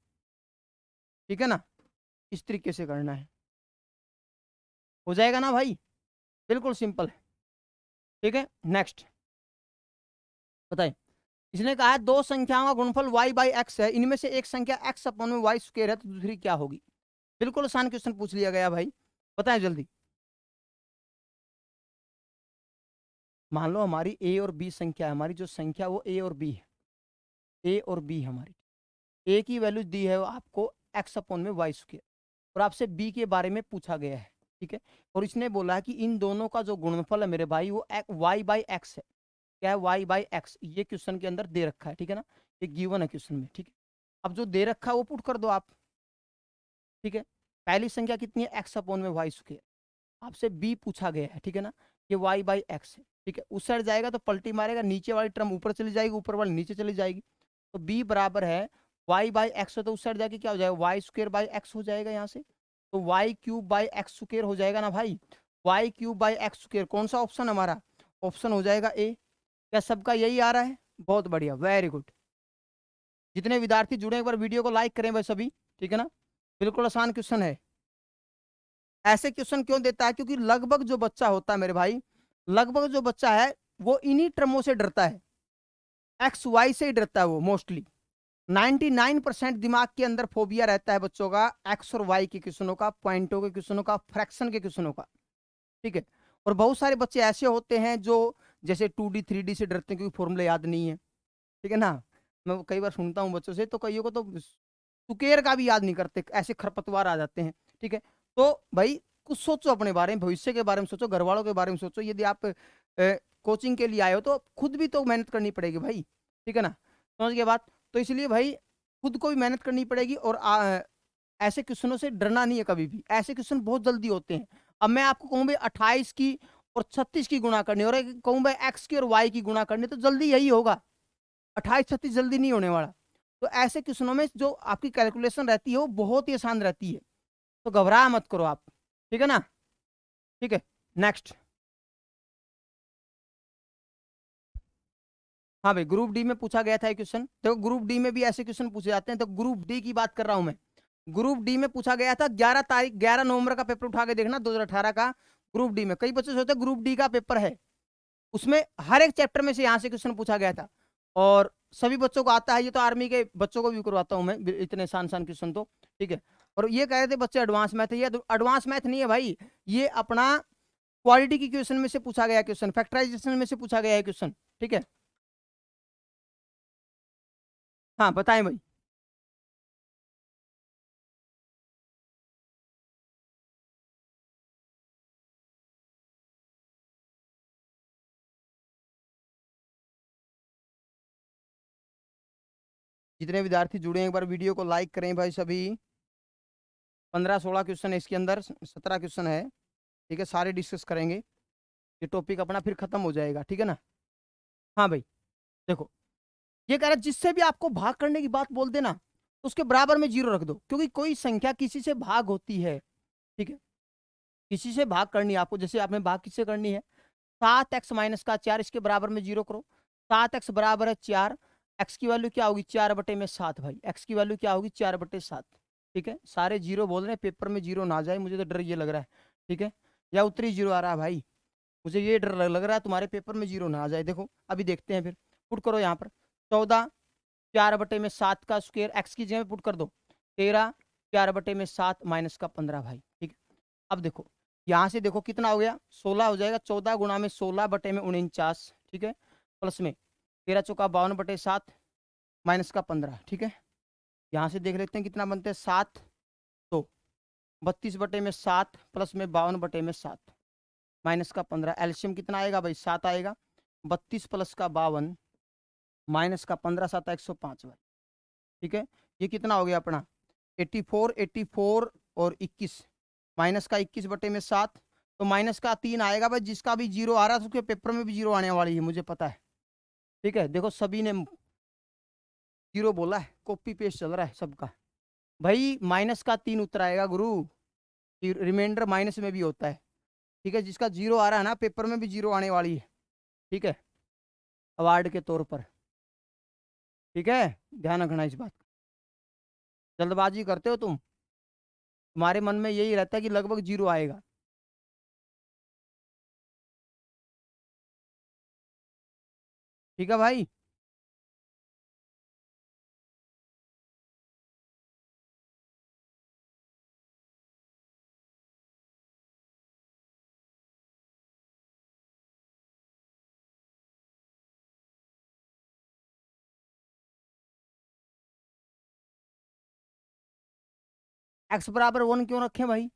ठीक है ना, इस तरीके से करना है, हो जाएगा ना भाई, बिल्कुल सिंपल है। ठीक है, नेक्स्ट बताइए। इसने कहा है 2 संख्याओं का गुणनफल y/x है, इनमें से एक संख्या x अपॉन में y स्क्वायर है, तो दूसरी क्या होगी। बिल्कुल आसान क्वेश्चन पूछ लिया गया भाई, बताएं जल्दी। मान लो हमारी a और b संख्या है, हमारी जो संख्या वो a और b है, a और b हमारी, a की वैल्यू दी है आपको x अपॉन में y स्क्वायर, और आपसे b के बारे में पूछा गया है। ठीक है, और इसने बोला है कि इन दोनों का जो गुणनफल है मेरे भाई वो y/x है। क्या है, y/x, ये क्वेश्चन के अंदर दे रखा है। ठीक है ना, ये गिवन है क्वेश्चन में। ठीक है, अब जो दे रखा है वो पुट कर दो आप। ठीक है, पहली संख्या कितनी है, x अपॉन में y स्क्वायर, आपसे b पूछा गया है। ठीक है ना, ये y/x है। ठीक है, उस साइड जाएगा तो पलटी मारेगा, नीचे वाली टर्म ऊपर चली जाएगी, ऊपर वाली नीचे चली जाएगी, तो b बराबर है y/x, तो उस साइड जाके क्या हो जाएगा, y²/x हो जाएगा यहाँ से, तो y³/x² हो जाएगा ना भाई, y³/x²। कौन सा ऑप्शन हमारा, ऑप्शन हो जाएगा ए। क्या सबका यही आ रहा है, बहुत बढ़िया, वेरी गुड। जितने विद्यार्थी जुड़े एक बार वीडियो को लाइक करें भाई सभी। ठीक है ना, बिल्कुल आसान क्वेश्चन है। ऐसे क्वेश्चन क्यों देता है, क्योंकि लगभग जो बच्चा होता है मेरे भाई, लगभग जो बच्चा है वो इन्हीं टर्मों से डरता है, एक्स वाई से ही डरता है वो मोस्टली। 99% दिमाग के अंदर फोबिया रहता है बच्चों का एक्स और वाई के क्वेश्चनों का, पॉइंटों के क्वेश्चनों का, फ्रैक्शन के क्वेश्चनों का। ठीक है। और बहुत सारे बच्चे ऐसे होते हैं जो जैसे 2D 3D से डरते हैं क्योंकि फॉर्मूले याद नहीं है। ठीक है ना। मैं कई बार सुनता हूँ बच्चों से, तो कईयों को तो सुकेर का भी याद नहीं करते, ऐसे खरपतवार आ जाते हैं। ठीक है। तो भाई कुछ सोचो अपने बारे में, भविष्य के बारे में सोचो, घर वालों के बारे में सोचो। यदि आप कोचिंग के लिए आए हो तो खुद भी तो मेहनत करनी पड़ेगी भाई। ठीक है ना। समझ गए बात। तो इसलिए भाई खुद को भी मेहनत करनी पड़ेगी, और ऐसे क्वेश्चनों से डरना नहीं है कभी भी। ऐसे क्वेश्चन बहुत जल्दी होते हैं। अब मैं आपको कहूँ भाई 28 की और 36 की गुणा करनी, और कहूँ भाई एक्स की और वाई की गुणा करनी, तो जल्दी यही होगा। 28 36 जल्दी नहीं होने वाला। तो ऐसे क्वेश्चनों में जो आपकी कैलकुलेशन रहती है वो बहुत ही आसान रहती है। तो घबरा मत करो आप। ठीक है ना। ठीक है। नेक्स्ट। हाँ भाई, ग्रुप डी में पूछा गया था क्वेश्चन। देखो ग्रुप डी में भी ऐसे क्वेश्चन पूछे जाते हैं। तो ग्रुप डी की बात कर रहा हूं मैं। ग्रुप डी में पूछा गया था 11 नवंबर का पेपर उठा के देखना, 2018 का। ग्रुप डी में कई बच्चे सोचते हैं ग्रुप डी का पेपर है, उसमें हर एक चैप्टर में से यहाँ से क्वेश्चन पूछा गया था, और सभी बच्चों को आता है। ये तो आर्मी के बच्चों को भी करवाता हूँ मैं, इतने आसान आसान क्वेश्चन तो। ठीक है। और ये कह रहे थे बच्चे एडवांस मैथ है, ये एडवांस मैथ नहीं है भाई। ये अपना क्वालिटी की क्वेश्चन में से पूछा गया क्वेश्चन, फैक्टराइजेशन में से पूछा गया है क्वेश्चन। ठीक है। हाँ बताएं भाई। जितने विद्यार्थी जुड़े हैं एक बार वीडियो को लाइक करें भाई सभी। 15 16 क्वेश्चन है इसके अंदर, 17 क्वेश्चन है। ठीक है, सारे डिस्कस करेंगे। ये टॉपिक अपना फिर खत्म हो जाएगा। ठीक है ना। हाँ भाई देखो, ये कह रहा है जिससे भी आपको भाग करने की बात बोल देना, उसके बराबर में जीरो रख दो, क्योंकि कोई संख्या किसी से भाग होती है। ठीक है। किसी से भाग करनी है आपको, जैसे आपने भाग किससे करनी है, 7x - 4, इसके बराबर में जीरो करो। 7x बराबर है 4, एक्स की वैल्यू क्या होगी 4/7 भाई, एक्स की वैल्यू क्या होगी 4/7। ठीक है, सारे जीरो बोल रहे हैं, पेपर में जीरो ना आ जाए, मुझे तो डर ये लग रहा है। ठीक है, या उत्तरी जीरो आ रहा है भाई, मुझे ये डर लग रहा है तुम्हारे पेपर में जीरो ना आ जाए। देखो अभी देखते हैं फिर। पुट करो यहाँ पर 14, 4/7 का स्क्वायर एक्स की जगह पुट कर दो, 13, 4/7 -15 भाई। ठीक है। अब देखो यहाँ से देखो कितना हो गया, 16 हो जाएगा। 14 × 16/49। ठीक है, प्लस में 13 × 4 = 52/7 -15। ठीक है, यहाँ से देख लेते हैं कितना बनते हैं 7, तो 32/7 प्लस में 52/7 -15। एल्शियम कितना आएगा भाई 7 आएगा। 32 प्लस का 52 -15, 7 105 भाई। ठीक है, ये कितना हो गया अपना 84, 84 और 21, -21/7, तो -3 आएगा भाई। जिसका भी जीरो आ रहा है उसके पेपर में भी जीरो आने वाली है, मुझे पता है। ठीक है, देखो सभी ने जीरो बोला है, कॉपी पेस्ट चल रहा है सबका। भाई -3 उत्तर आएगा गुरु, रिमाइंडर माइनस में भी होता है। ठीक है, जिसका जीरो आ रहा है ना पेपर में भी जीरो आने वाली है। ठीक है, अवार्ड के तौर पर। ठीक है, ध्यान रखना इस बात का। जल्दबाजी करते हो तुम, तुम्हारे मन में यही रहता है कि लगभग जीरो आएगा। ठीक है भाई। एक्स बराबर 1 क्यों रखें भाई,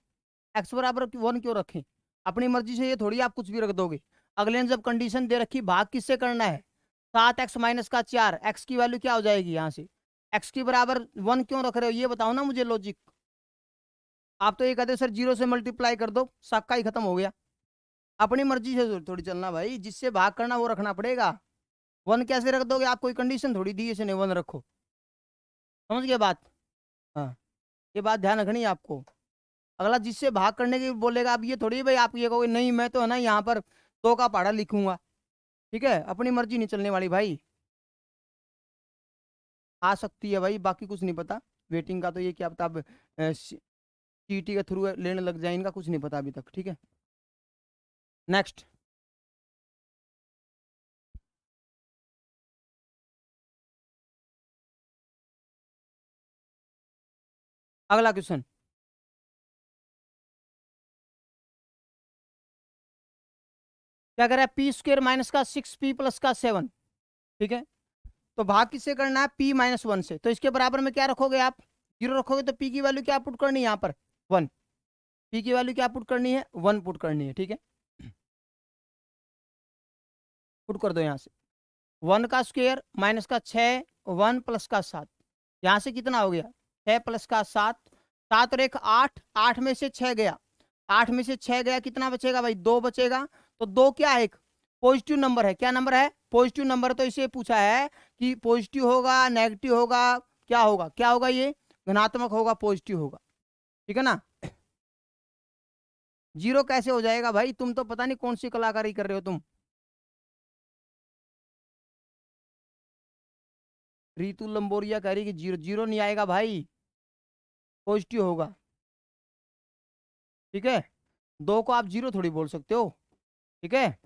एक्स बराबर 1 क्यों रखें, अपनी मर्जी से ये थोड़ी आप कुछ भी रख दोगे। अगले ने जब कंडीशन दे रखी, भाग किससे करना है, 7x - 4, एक्स की वैल्यू क्या हो जाएगी यहाँ से, एक्स की बराबर 1 क्यों रख रहे हो, ये बताओ ना मुझे लॉजिक। आप तो ये कहते सर जीरो से मल्टीप्लाई कर दो, साका ही खत्म हो गया। अपनी मर्जी से थोड़ी चलना भाई, जिससे भाग करना वो रखना पड़ेगा। 1 कैसे रख दोगे, आप कोई कंडीशन थोड़ी दी इसने 1 रखो। समझ गए बात। हाँ, ये बात ध्यान रखनी है आपको। अगला जिससे भाग करने की बोलेगा, अब ये थोड़ी भाई आप ये कहोगे नहीं मैं तो है ना यहाँ पर 2 का पहाड़ा लिखूंगा। ठीक है, अपनी मर्जी नहीं चलने वाली भाई। आ सकती है भाई, बाकी कुछ नहीं पता। वेटिंग का तो ये क्या पता, अब सीटी के थ्रू लेने लग जाए, इनका कुछ नहीं पता अभी तक। ठीक है, नेक्स्ट। अगला क्वेश्चन, क्या कह रहा है, पी स्क्र माइनस का 6p प्लस का 7, ठीक है। तो भाग किससे करना है, p माइनस 1 से। तो इसके बराबर में क्या रखोगे आप, 0 रखोगे। तो p की वैल्यू क्या पुट करनी है यहाँ पर, 1। p की वैल्यू क्या पुट करनी है, 1 पुट करनी है, ठीक है। पुट कर दो यहाँ से, 1 का स्क्वायर माइनस का 6, 1 प्लस का 7, यहाँ से कितना हो गया, 6 प्लस का 7, 7 और 1 8, 8 में से 6 गया, 8 में से 6 गया, कितना बचेगा भाई, 2 बचेगा। तो 2 क्या है, एक पॉजिटिव नंबर है। क्या नंबर है, पॉजिटिव नंबर। तो इसे पूछा है कि पॉजिटिव होगा, नेगेटिव होगा, क्या होगा, क्या होगा, ये धनात्मक होगा, पॉजिटिव होगा, ठीक है ना। 0 कैसे हो जाएगा भाई, तुम तो पता नहीं कौन सी कलाकारी कर रहे हो तुम। रीतू लंबोरिया कह रही कि 0, 0 नहीं आएगा भाई, पॉजिटिव होगा, ठीक है। 2 को आप 0 थोड़ी बोल सकते हो, ठीक है।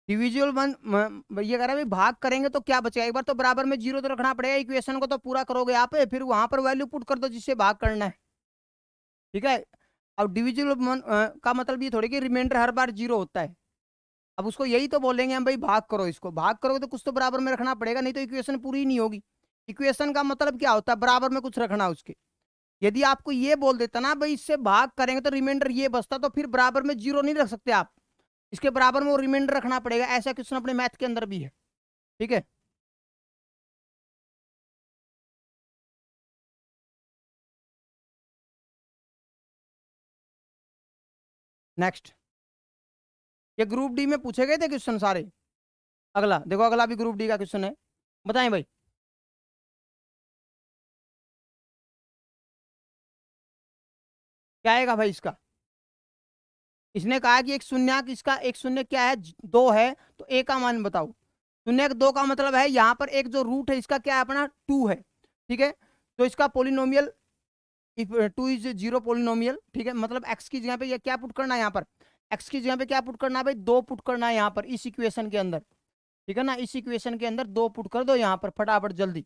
डिविजिबल वन, ये कह रहा है भाई भाग करेंगे तो क्या बचेगा, एक बार तो बराबर में 0 तो रखना पड़ेगा, इक्वेशन को तो पूरा करोगे आप, फिर वहां पर वैल्यू पुट कर दो जिससे भाग करना है, ठीक है। अब डिविजिबल वन का मतलब ये थोड़ी कि रिमाइंडर हर बार 0 होता है। अब उसको यही तो बोलेंगे हम भाई भाग करो, इसको भाग करोगे तो कुछ तो बराबर में रखना पड़ेगा, नहीं तो इक्वेशन पूरी नहीं होगी। इक्वेशन का मतलब क्या होता है, बराबर में कुछ रखना उसके। यदि आपको ये बोल देता ना भाई इससे भाग करेंगे तो रिमाइंडर ये बचता, तो फिर बराबर में 0 नहीं रख सकते आप, इसके बराबर में वो रिमाइंडर रखना पड़ेगा। ऐसा क्वेश्चन अपने मैथ के अंदर भी है, ठीक है। नेक्स्ट, ये ग्रुप डी में पूछे गए थे क्वेश्चन सारे। अगला देखो, अगला भी ग्रुप डी का क्वेश्चन है, बताएं भाई। क्या आएगा भाई इसका, इसने कहा कि एक शून्यक, इसका एक शून्य क्या है, 2 है, तो ए का मान बताओ। शून्यक 2 का मतलब है यहाँ पर एक जो रूट है इसका क्या है, अपना 2 है, ठीक है। तो इसका पोलिनोमियल, इफ 2 इज 0 पोलिनोमियल, ठीक है। मतलब एक्स की जगह पे ये क्या पुट करना है यहाँ पर, एक्स की जगह पे क्या पुट करना है भाई, 2 पुट करना है यहाँ पर इस इक्वेशन के अंदर, ठीक है ना। इस इक्वेशन के अंदर 2 पुट कर दो यहाँ पर फटाफट जल्दी,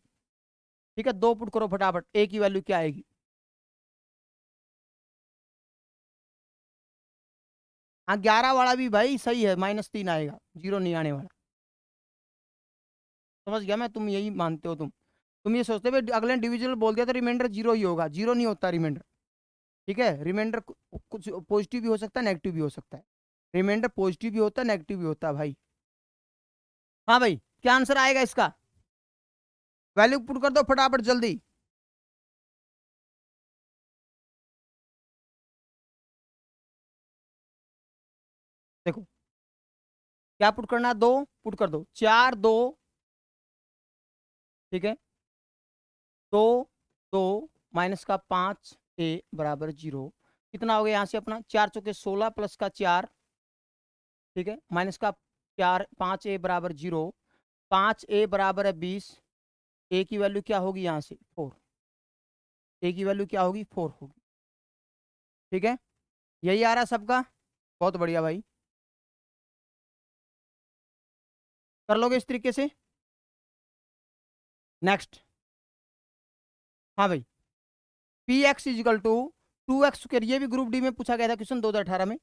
ठीक है। 2 पुट करो फटाफट, ए की वैल्यू क्या आएगी। हाँ 11 वाला भी भाई सही है, -3 आएगा, 0 नहीं आने वाला। समझ गया मैं, तुम यही मानते हो, तुम ये सोचते हो अगले डिविजिबल बोल दिया तो रिमाइंडर 0 ही होगा, 0 नहीं होता रिमाइंडर, ठीक है। रिमाइंडर कुछ पॉजिटिव भी हो सकता है, नेगेटिव भी हो सकता है। रिमाइंडर पॉजिटिव भी होता है, नेगेटिव भी होता है भाई। हाँ भाई, क्या आंसर आएगा इसका, वैल्यू पुट कर दो फटाफट जल्दी। देखो क्या पुट करना है, 2 पुट कर दो, 4 2, ठीक है। 2 2 माइनस का 5 ए बराबर 0, कितना हो गया यहाँ से अपना, 4 चौके 16 प्लस का 4, ठीक है, माइनस का 4, 5 ए बराबर 0, 5 ए बराबर है 20, ए की वैल्यू क्या होगी यहाँ से 4, ए की वैल्यू क्या होगी 4 होगी, ठीक है। यही आ रहा सबका, बहुत बढ़िया भाई, कर लोगे इस तरीके से। नेक्स्ट, हाँ भाई, P x is equal to 2x स्क्र, ये भी ग्रुप डी में पूछा गया था क्वेश्चन 2018 में।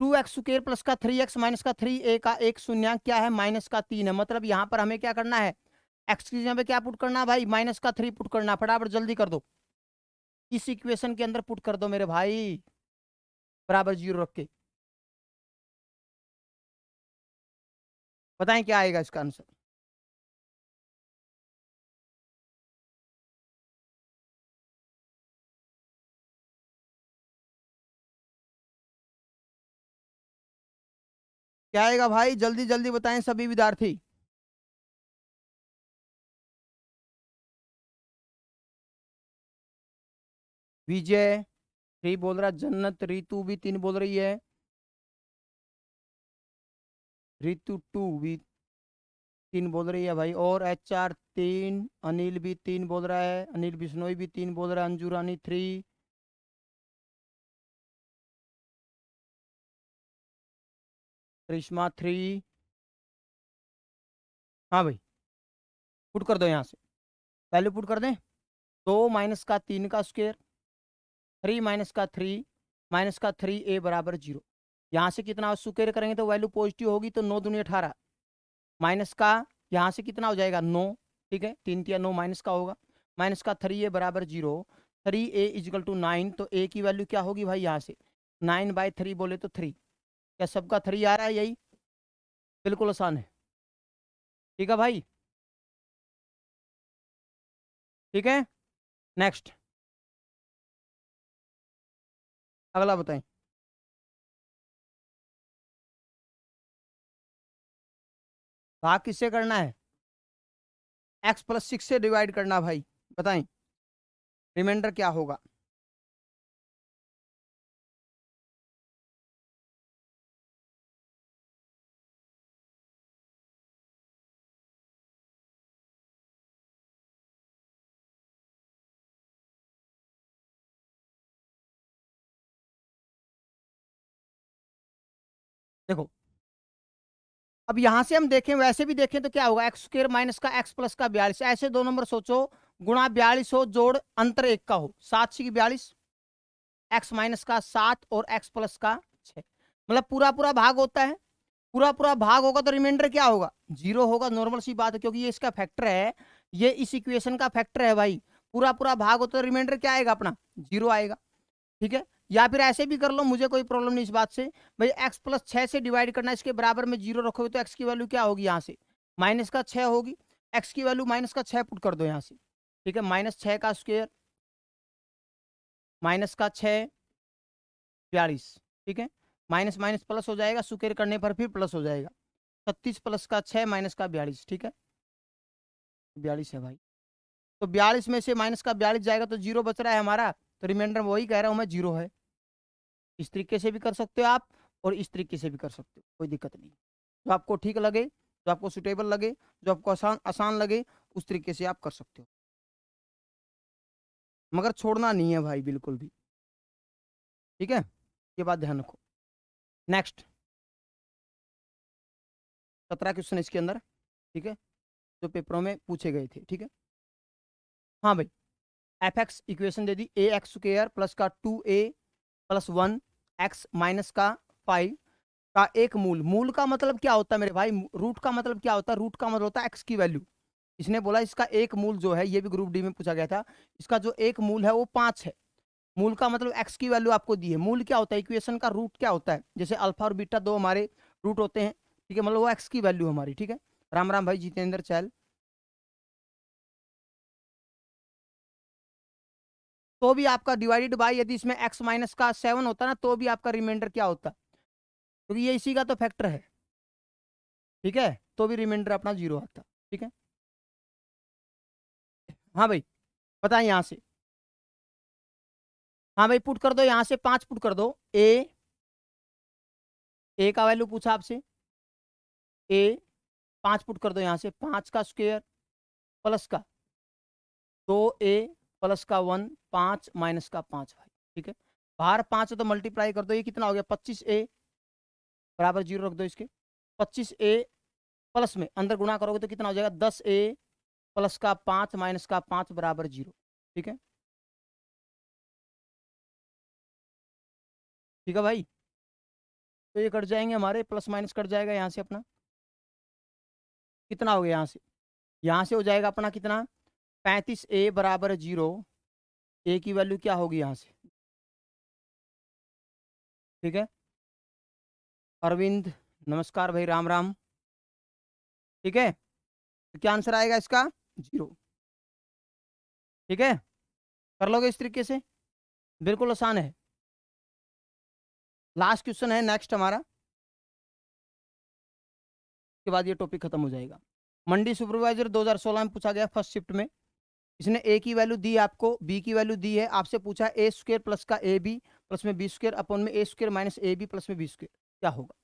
2x स्क्र प्लस का 3x माइनस का 3a का एक शून्य क्या है, -3 है। मतलब यहाँ पर हमें क्या करना है, एक्स की जगह पे क्या पुट करना है भाई, -3 पुट करना, फटाफट जल्दी कर दो, इस इक्वेशन के अंदर पुट कर दो मेरे भाई, बराबर 0 रख के। बताएं क्या आएगा इसका आंसर, क्या आएगा भाई, जल्दी जल्दी बताएं सभी विद्यार्थी। विजय 3 बोल रहा, जन्नत, रितु भी 3 बोल रही है, रितु 2 भी 3 बोल रही है भाई, और HR 3, अनिल भी 3 बोल रहा है, अनिल बिश्नोई भी 3 बोल रहा है, अंजू रानी 3, करिश्मा 3। हाँ भाई, पुट कर दो यहाँ से, वैल्यू पुट कर दें। 2 माइनस का 3 का स्क्वायर, 3 माइनस का 3 माइनस का 3a बराबर 0। यहाँ से कितना स्क्वायर करेंगे तो वैल्यू पॉजिटिव होगी, तो 9 दूनी 18, माइनस का यहाँ से कितना हो जाएगा 9, ठीक है, 3 तिया 9 माइनस का होगा, माइनस का 3a बराबर 0, 3a इजिकल टू 9, तो a की वैल्यू क्या होगी भाई यहाँ से, 9/3 बोले तो 3, क्या सबका 3 आ रहा है, यही बिल्कुल आसान है। ठीक है भाई, ठीक है, नेक्स्ट अगला बताएं। भाग किससे करना है, x+6 से डिवाइड करना भाई, बताएं रिमाइंडर क्या होगा। देखो, अब यहां से हम देखें, वैसे भी देखें तो क्या होगा, x² माइनस का x प्लस का 42, ऐसे दो नंबर सोचो, गुणा 42 हो, जोड़ अंतर 1 का हो, 7 6 42, x माइनस का 7 और x प्लस का 6, मतलब पूरा पूरा भाग होता है, पूरा पूरा भाग होगा तो रिमाइंडर क्या होगा, 0 होगा, नॉर्मल सी बात है, क्योंकि ये इसका फैक्टर है, ये इस इक्वेशन का फैक्टर है भाई, पूरा पूरा भाग होता है तो रिमाइंडर क्या आएगा अपना, 0 आएगा। ठीक है, या फिर ऐसे भी कर लो, मुझे कोई प्रॉब्लम नहीं इस बात से, भाई x+6 से डिवाइड करना, इसके बराबर में 0 रखोगे तो x की वैल्यू क्या होगी, यहाँ से माइनस का 6 होगी, x की वैल्यू माइनस का 6 पुट कर दो यहाँ से, ठीक है, -6 का स्क्वायर माइनस का 6 42, ठीक है, माइनस माइनस प्लस हो जाएगा, स्क्वायर करने पर फिर प्लस हो जाएगा, 36 प्लस का 6 माइनस का 42, ठीक है, 42 है भाई, तो 42 में से माइनस का 42 जाएगा तो 0 बच रहा है हमारा, तो रिमाइंडर वही कह रहा हूँ मैं, 0 है। इस तरीके से भी कर सकते हो आप, और इस तरीके से भी कर सकते हो, कोई दिक्कत नहीं, जो आपको ठीक लगे, जो आपको सुटेबल लगे, जो आपको आसान आसान लगे, उस तरीके से आप कर सकते हो, मगर छोड़ना नहीं है भाई बिल्कुल भी। ठीक है, ये बात ध्यान रखो। नेक्स्ट 17 क्वेश्चन इसके अंदर, ठीक है, जो पेपरों में पूछे गए थे। ठीक है, हाँ भाई, f(x) इक्वेशन दे दी, ax² प्लस का 2a+1 x माइनस का 5 का एक मूल, मूल का मतलब क्या होता है मेरे भाई, रूट का मतलब क्या होता है, रूट का मतलब होता है x की वैल्यू, इसने बोला इसका एक मूल जो है, ये भी ग्रुप डी में पूछा गया था, इसका जो एक मूल है वो 5 है, मूल का मतलब x की वैल्यू आपको दी है, मूल क्या होता है, इक्वेशन का रूट क्या होता है, जैसे अल्फा और बीटा दो हमारे रूट होते हैं, ठीक है, मतलब वो x की वैल्यू हमारी। ठीक है, राम राम भाई जितेंद्र चैल, तो भी आपका डिवाइडेड बाय, यदि इसमें x माइनस का 7 होता ना, तो भी आपका रिमाइंडर क्या होता, क्योंकि ये इसी का तो फैक्टर है, ठीक है, तो भी रिमाइंडर अपना 0 आता। ठीक है, हाँ भाई, बताएं यहाँ से, हाँ भाई पुट कर दो यहाँ से, 5 पुट कर दो, ए का वैल्यू पूछा आपसे, ए 5 पुट कर दो यहाँ से, 5 का स्क्वायर प्लस का 2a प्लस का 1, 5 माइनस का 5 भाई। ठीक है, बाहर 5 है तो मल्टीप्लाई कर दो, ये कितना हो गया 25a बराबर 0 रख दो इसके, 25a प्लस में अंदर गुणा करोगे तो कितना हो जाएगा 10a प्लस का 5 माइनस का 5 बराबर 0। ठीक है, ठीक है भाई, तो ये कट जाएंगे हमारे, प्लस माइनस कट जाएगा यहाँ से अपना, कितना हो गया यहाँ से हो जाएगा अपना कितना, 35a बराबर 0, ए की वैल्यू क्या होगी यहाँ से, ठीक है, अरविंद नमस्कार भाई, राम राम। ठीक है, तो क्या आंसर आएगा इसका, 0। ठीक है, कर लोगे इस तरीके से, बिल्कुल आसान है। लास्ट क्वेश्चन है नेक्स्ट हमारा, के बाद ये टॉपिक खत्म हो जाएगा। मंडी सुपरवाइजर 2016 में पूछा गया फर्स्ट शिफ्ट में, इसने ए की वैल्यू दी आपको, बी की वैल्यू दी है, आपसे पूछा a² प्लस का ए बी प्लस में b² अपॉन में a² minus A B plus में b², क्या होगा,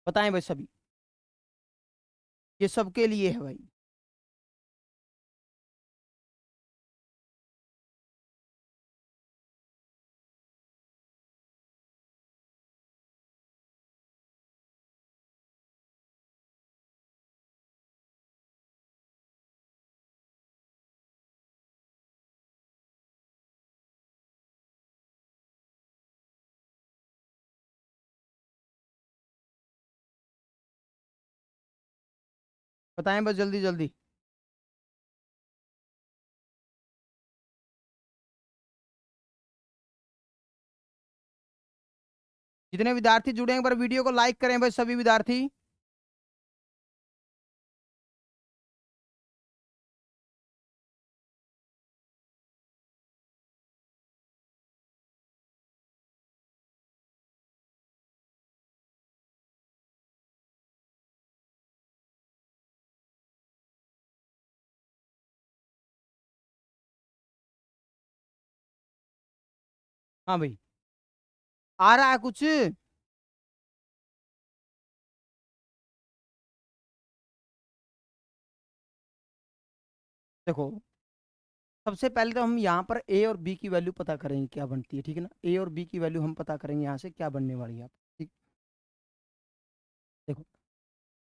बताएं भाई सभी। ये सबके लिए है भाई। बताएं बस जल्दी जल्दी। जितने विद्यार्थी जुड़े हैं एक बार वीडियो को लाइक करें भाई सभी विद्यार्थी। हाँ भाई, आ रहा है कुछ? देखो, सबसे पहले तो हम यहाँ पर ए और बी की वैल्यू पता करेंगे क्या बनती है, ठीक है ना। ए और बी की वैल्यू हम पता करेंगे यहाँ से क्या बनने वाली है आप, ठीक। देखो,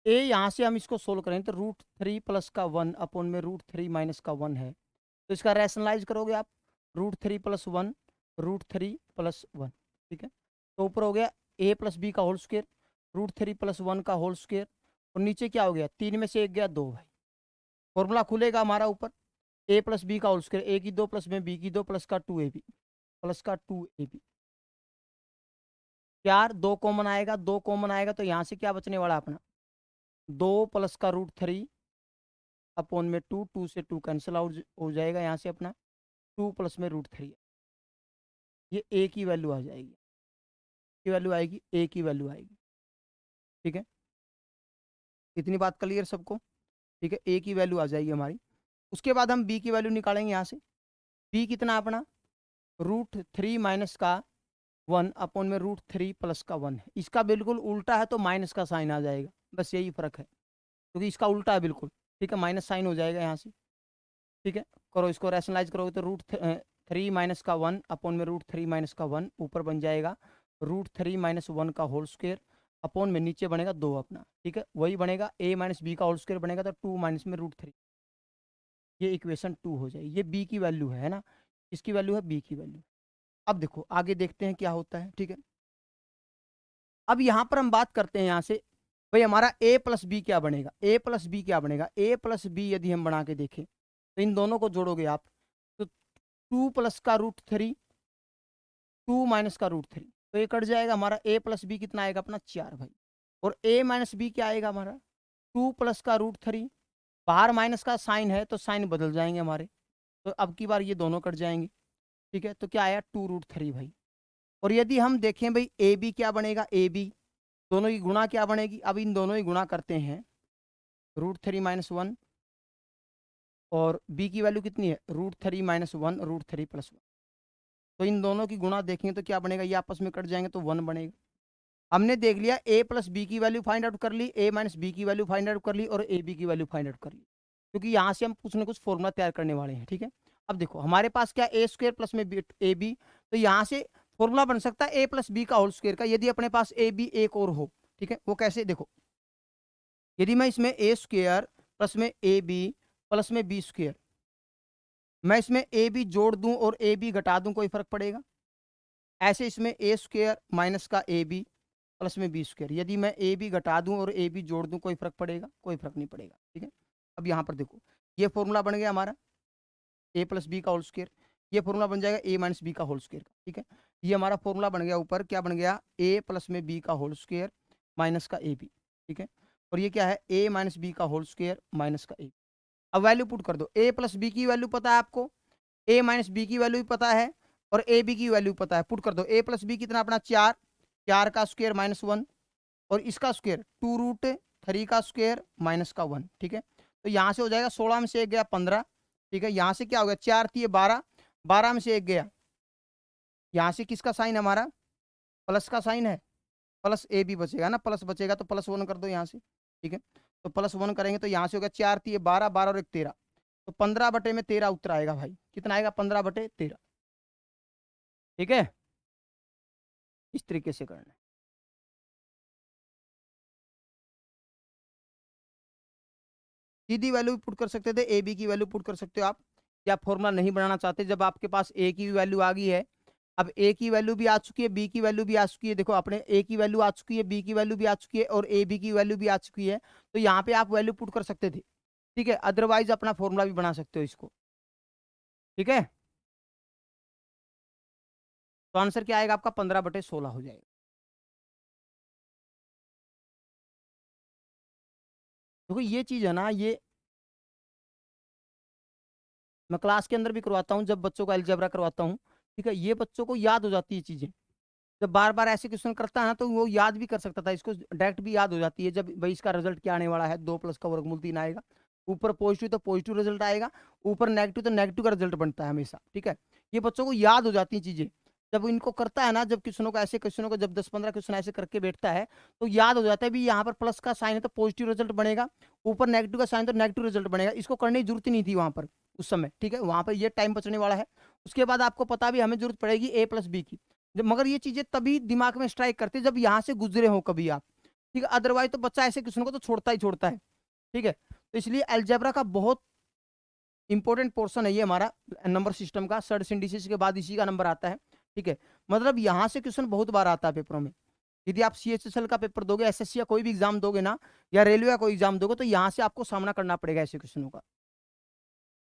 ए यहाँ से हम इसको सोल्व करेंगे तो √3 प्लस का 1 अपॉन में √3 माइनस का 1 है, तो इसका रैशनलाइज करोगे आप, √3 प्लस 1 √3 प्लस 1, ठीक है। तो ऊपर हो गया ए प्लस बी का होल स्क्वायर, √3 प्लस 1 का होल स्क्वायर, और नीचे क्या हो गया, 3 में से 1 गया 2 भाई। फॉर्मूला खुलेगा हमारा ऊपर, ए प्लस बी का होल स्क्वायर, ए की 2 प्लस में बी की 2 प्लस का 2ab, प्लस का 2ab। यार 2 कॉमन आएगा, 2 कॉमन आएगा तो यहाँ से क्या बचने वाला अपना, 2 प्लस का √3 अपॉन में 2, 2 से 2 कैंसिल आउट हो जाएगा यहाँ से अपना, 2 प्लस में √3, ये ए की वैल्यू आ जाएगी, की वैल्यू आएगी, ए की वैल्यू आएगी, ठीक है। इतनी बात क्लियर सबको, ठीक है। ए की वैल्यू आ जाएगी हमारी। उसके बाद हम बी की वैल्यू निकालेंगे यहाँ से। बी कितना अपना, √3 माइनस का 1 अपॉन में √3 प्लस का 1 है। इसका बिल्कुल उल्टा है तो माइनस का साइन आ जाएगा, बस यही फर्क है, क्योंकि इसका उल्टा है बिल्कुल, ठीक है। माइनस साइन हो जाएगा यहाँ से, ठीक है। करो इसको, रैशनलाइज करोगे तो √3 माइनस का 1 अपॉन में √3 माइनस का 1 ऊपर बन जाएगा √3 माइनस 1 का होल स्क्वायर अपॉन में नीचे बनेगा 2 अपना, ठीक है। वही बनेगा ए माइनस बी का होल स्क्वायर बनेगा तो 2 माइनस में √3, ये इक्वेशन 2 हो जाएगी। ये बी की वैल्यू है ना, इसकी वैल्यू है बी की वैल्यू। अब देखो आगे देखते हैं क्या होता है, ठीक है। अब यहाँ पर हम बात करते हैं यहाँ से, भाई हमारा ए प्लस बी क्या बनेगा, ए प्लस बी क्या बनेगा, ए प्लस बी यदि हम बना के देखें तो इन दोनों को जोड़ोगे आप तो 2 प्लस का √3, 2 माइनस का √3, तो ये कट जाएगा हमारा। ए प्लस बी कितना आएगा अपना 4 भाई, और ए माइनस बी क्या आएगा हमारा 2 प्लस का √3, बाहर माइनस का साइन है तो साइन बदल जाएंगे हमारे, तो अब की बार ये दोनों कट जाएंगे, ठीक है। तो क्या आया 2√3 भाई। और यदि हम देखें भाई ए बी क्या बनेगा, ए बी दोनों की गुणा क्या बनेगी, अब इन दोनों ही गुणा करते हैं, √3 माइनस 1, और बी की वैल्यू कितनी है √3 माइनस 1 √3 प्लस 1, तो इन दोनों की गुणा देखेंगे तो क्या बनेगा, ये आपस में कट जाएंगे तो 1 बनेगा। हमने देख लिया ए प्लस बी की वैल्यू फाइंड आउट कर ली, ए माइनस बी की वैल्यू फाइंड आउट कर ली, और ए बी की वैल्यू फाइंड आउट कर ली, क्योंकि यहाँ से हम कुछ ना कुछ फॉर्मूला तैयार करने वाले हैं, ठीक है। अब देखो हमारे पास क्या ए स्क्वायर प्लस में ए बी, तो यहाँ से फॉर्मूला बन सकता है ए प्लस बी का होल स्क्वायर का, यदि अपने पास ए बी एक और हो, ठीक है। वो कैसे, देखो यदि मैं इसमें ए स्क्वायर प्लस में ए बी प्लस में बी स्क्वायर, मैं इसमें ए बी जोड़ दूं और ए बी घटा दूं, कोई फर्क पड़ेगा? ऐसे इसमें ए स्क्वायर माइनस का ए बी प्लस में बी स्क्वायर, यदि मैं ए बी घटा दूं और ए बी जोड़ दूं, कोई फर्क पड़ेगा? कोई फर्क नहीं पड़ेगा, ठीक है। अब यहाँ पर देखो, ये फॉर्मूला बन गया हमारा ए प्लस बी का होल स्क्वायर, ये फॉर्मूला बन जाएगा ए माइनस बी का होल स्क्वायर का, ठीक है। ये हमारा फॉर्मूला बन गया, ऊपर क्या बन गया, ए प्लस में बी का होल स्क्वायर माइनस का ए बी, ठीक है। और ये क्या है, ए माइनस बी का होल स्क्वायर माइनस का ए। अब वैल्यू पुट कर दो, ए प्लस बी की वैल्यू पता है आपको, ए माइनस बी की वैल्यू भी पता है, और ए बी की वैल्यू पता है। पुट कर दो, ए प्लस बी कितना अपना 4, 4 का स्क्वायर माइनस 1, और इसका स्क्वायर 2√3 का स्क्वायर माइनस का 1, ठीक है। तो यहाँ से हो जाएगा 16 में से 1 गया 15, ठीक है। यहाँ से क्या हो गया 4 थी 12, 12 में से 1 गया, यहाँ से किसका साइन हमारा प्लस का साइन है, प्लस ए बी बचेगा ना, प्लस बचेगा तो +1 कर दो यहाँ से, ठीक है। तो +1 करेंगे तो यहाँ से होगा 4 3 12, 12 और 1 13, तो 15/13 उत्तर आएगा भाई। कितना आएगा? 15/13। ठीक है, इस तरीके से करना है। सीधी वैल्यू पुट कर सकते थे, ए बी की वैल्यू पुट कर सकते हो आप, या फॉर्मूला नहीं बनाना चाहते, जब आपके पास ए की वैल्यू आ गई है, अब ए की वैल्यू भी आ चुकी है, बी की वैल्यू भी आ चुकी है, देखो अपने ए की वैल्यू आ चुकी है, बी की वैल्यू भी आ चुकी है और ए बी की वैल्यू भी आ चुकी है, तो यहाँ पे आप वैल्यू पुट कर सकते थे। ठीक है, अदरवाइज अपना फॉर्मूला भी बना सकते हो इसको। ठीक है, तो आंसर क्या आएगा आपका? 15/16 हो जाएगा। देखो ये चीज है ना, ये मैं क्लास के अंदर भी करवाता हूँ, जब बच्चों को अलजेब्रा करवाता हूँ। ठीक है, ये बच्चों को याद हो जाती है चीजें, जब बार बार ऐसे क्वेश्चन करता है ना तो वो याद भी कर सकता था, इसको डायरेक्ट भी याद हो जाती है। जब भाई इसका रिजल्ट क्या आने वाला है, 2 + का वर्गमूल 3 आएगा, ऊपर पॉजिटिव तो पॉजिटिव रिजल्ट आएगा, ऊपर नेगेटिव तो नेगेटिव का रिजल्ट बनता है हमेशा। ठीक है, ये बच्चों को याद हो जाती है चीजें, जब इनको करता है ना, जब क्वेश्चनों को ऐसे क्वेश्चनों को जब 10-15 क्वेश्चन ऐसे करके बैठता है तो याद हो जाता है भी यहाँ पर प्लस का साइन है तो पॉजिटिव रिजल्ट बनेगा, ऊपर नेगेटिव का साइन तो नेगेटिव रिजल्ट बनेगा। इसको करने की जरूरत ही नहीं थी वहां पर उस समय। ठीक है, वहां पर ये टाइम बचने वाला है। उसके बाद आपको पता भी हमें जरूरत पड़ेगी a + b की, मगर ये चीजें तभी दिमाग में स्ट्राइक करती है जब यहाँ से गुजरे हो कभी आप। ठीक है, अदरवाइज तो बच्चा ऐसे क्वेश्चन को तो छोड़ता ही छोड़ता है। ठीक है, तो इसलिए अलजेब्रा का बहुत इंपॉर्टेंट पोर्शन है ये हमारा नंबर सिस्टम का। सर्ड सिंडिसिस के बाद इसी का नंबर आता है। ठीक है, मतलब यहाँ से क्वेश्चन बहुत बार आता है पेपरों में। यदि आप CHSL का पेपर दोगे, SSC या कोई भी एग्जाम दोगे ना, या रेलवे का कोई एग्जाम दोगे, तो यहाँ से आपको सामना करना पड़ेगा ऐसे क्वेश्चनों का।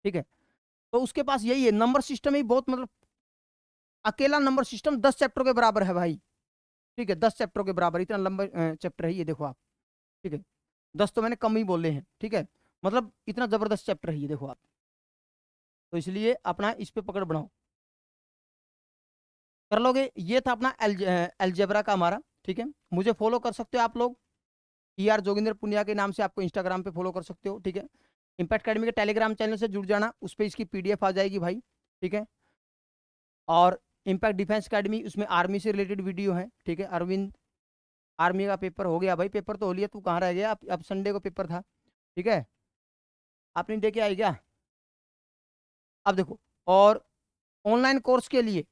ठीक है, तो उसके पास यही है, नंबर सिस्टम ही बहुत, मतलब अकेला नंबर सिस्टम 10 चैप्टर के बराबर है भाई। ठीक है, 10 चैप्टर के बराबर, इतना लंबा चैप्टर है ये, देखो आप। ठीक है, 10 तो मैंने कम ही बोले हैं। ठीक है, मतलब इतना जबरदस्त चैप्टर है ये, देखो आप। तो इसलिए अपना इस पे पकड़ बनाओ, कर लोगे। ये था अपना अलजेब्रा का हमारा। ठीक है, मुझे फॉलो कर सकते हो आप लोग, जोगिंदर पुनिया के नाम से आपको इंस्टाग्राम पे फॉलो कर सकते हो। ठीक है, इम्पैक्ट अकेडमी के टेलीग्राम चैनल से जुड़ जाना, उस पर इसकी PDF आ जाएगी भाई। ठीक है, और इम्पैक्ट डिफेंस अकेडमी, उसमें आर्मी से रिलेटेड वीडियो है। ठीक है, अरविंद आर्मी का पेपर हो गया भाई, पेपर तो हो लिया, तू कहाँ रह गया? अब संडे को पेपर था। ठीक है, आपने दे के आई क्या? अब देखो, और ऑनलाइन कोर्स के लिए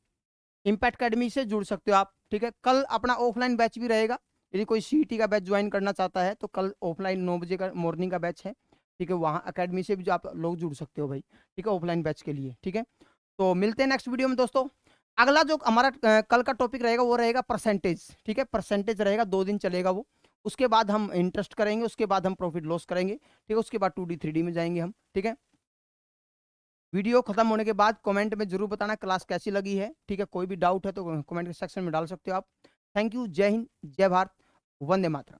इम्पैक्ट अकेडमी से जुड़ सकते हो आप। ठीक है, कल अपना ऑफलाइन बैच भी रहेगा, यदि कोई CET का बैच ज्वाइन करना चाहता है तो कल ऑफलाइन 9 बजे का मॉर्निंग का बैच है। ठीक है, वहाँ अकेडमी से भी जो आप लोग जुड़ सकते हो भाई। ठीक है, ऑफलाइन बैच के लिए। ठीक है, तो मिलते हैं नेक्स्ट वीडियो में दोस्तों। अगला जो हमारा कल का टॉपिक रहेगा वो रहेगा परसेंटेज। ठीक है, परसेंटेज रहेगा, 2 दिन चलेगा वो। उसके बाद हम इंटरेस्ट करेंगे, उसके बाद हम प्रॉफिट लॉस करेंगे। ठीक है, उसके बाद 2D 3D में जाएंगे हम। ठीक है, वीडियो खत्म होने के बाद कमेंट में जरूर बताना क्लास कैसी लगी है। ठीक है, कोई भी डाउट है तो कमेंट के सेक्शन में डाल सकते हो आप। थैंक यू, जय हिंद, जय भारत, वंदे मातरम।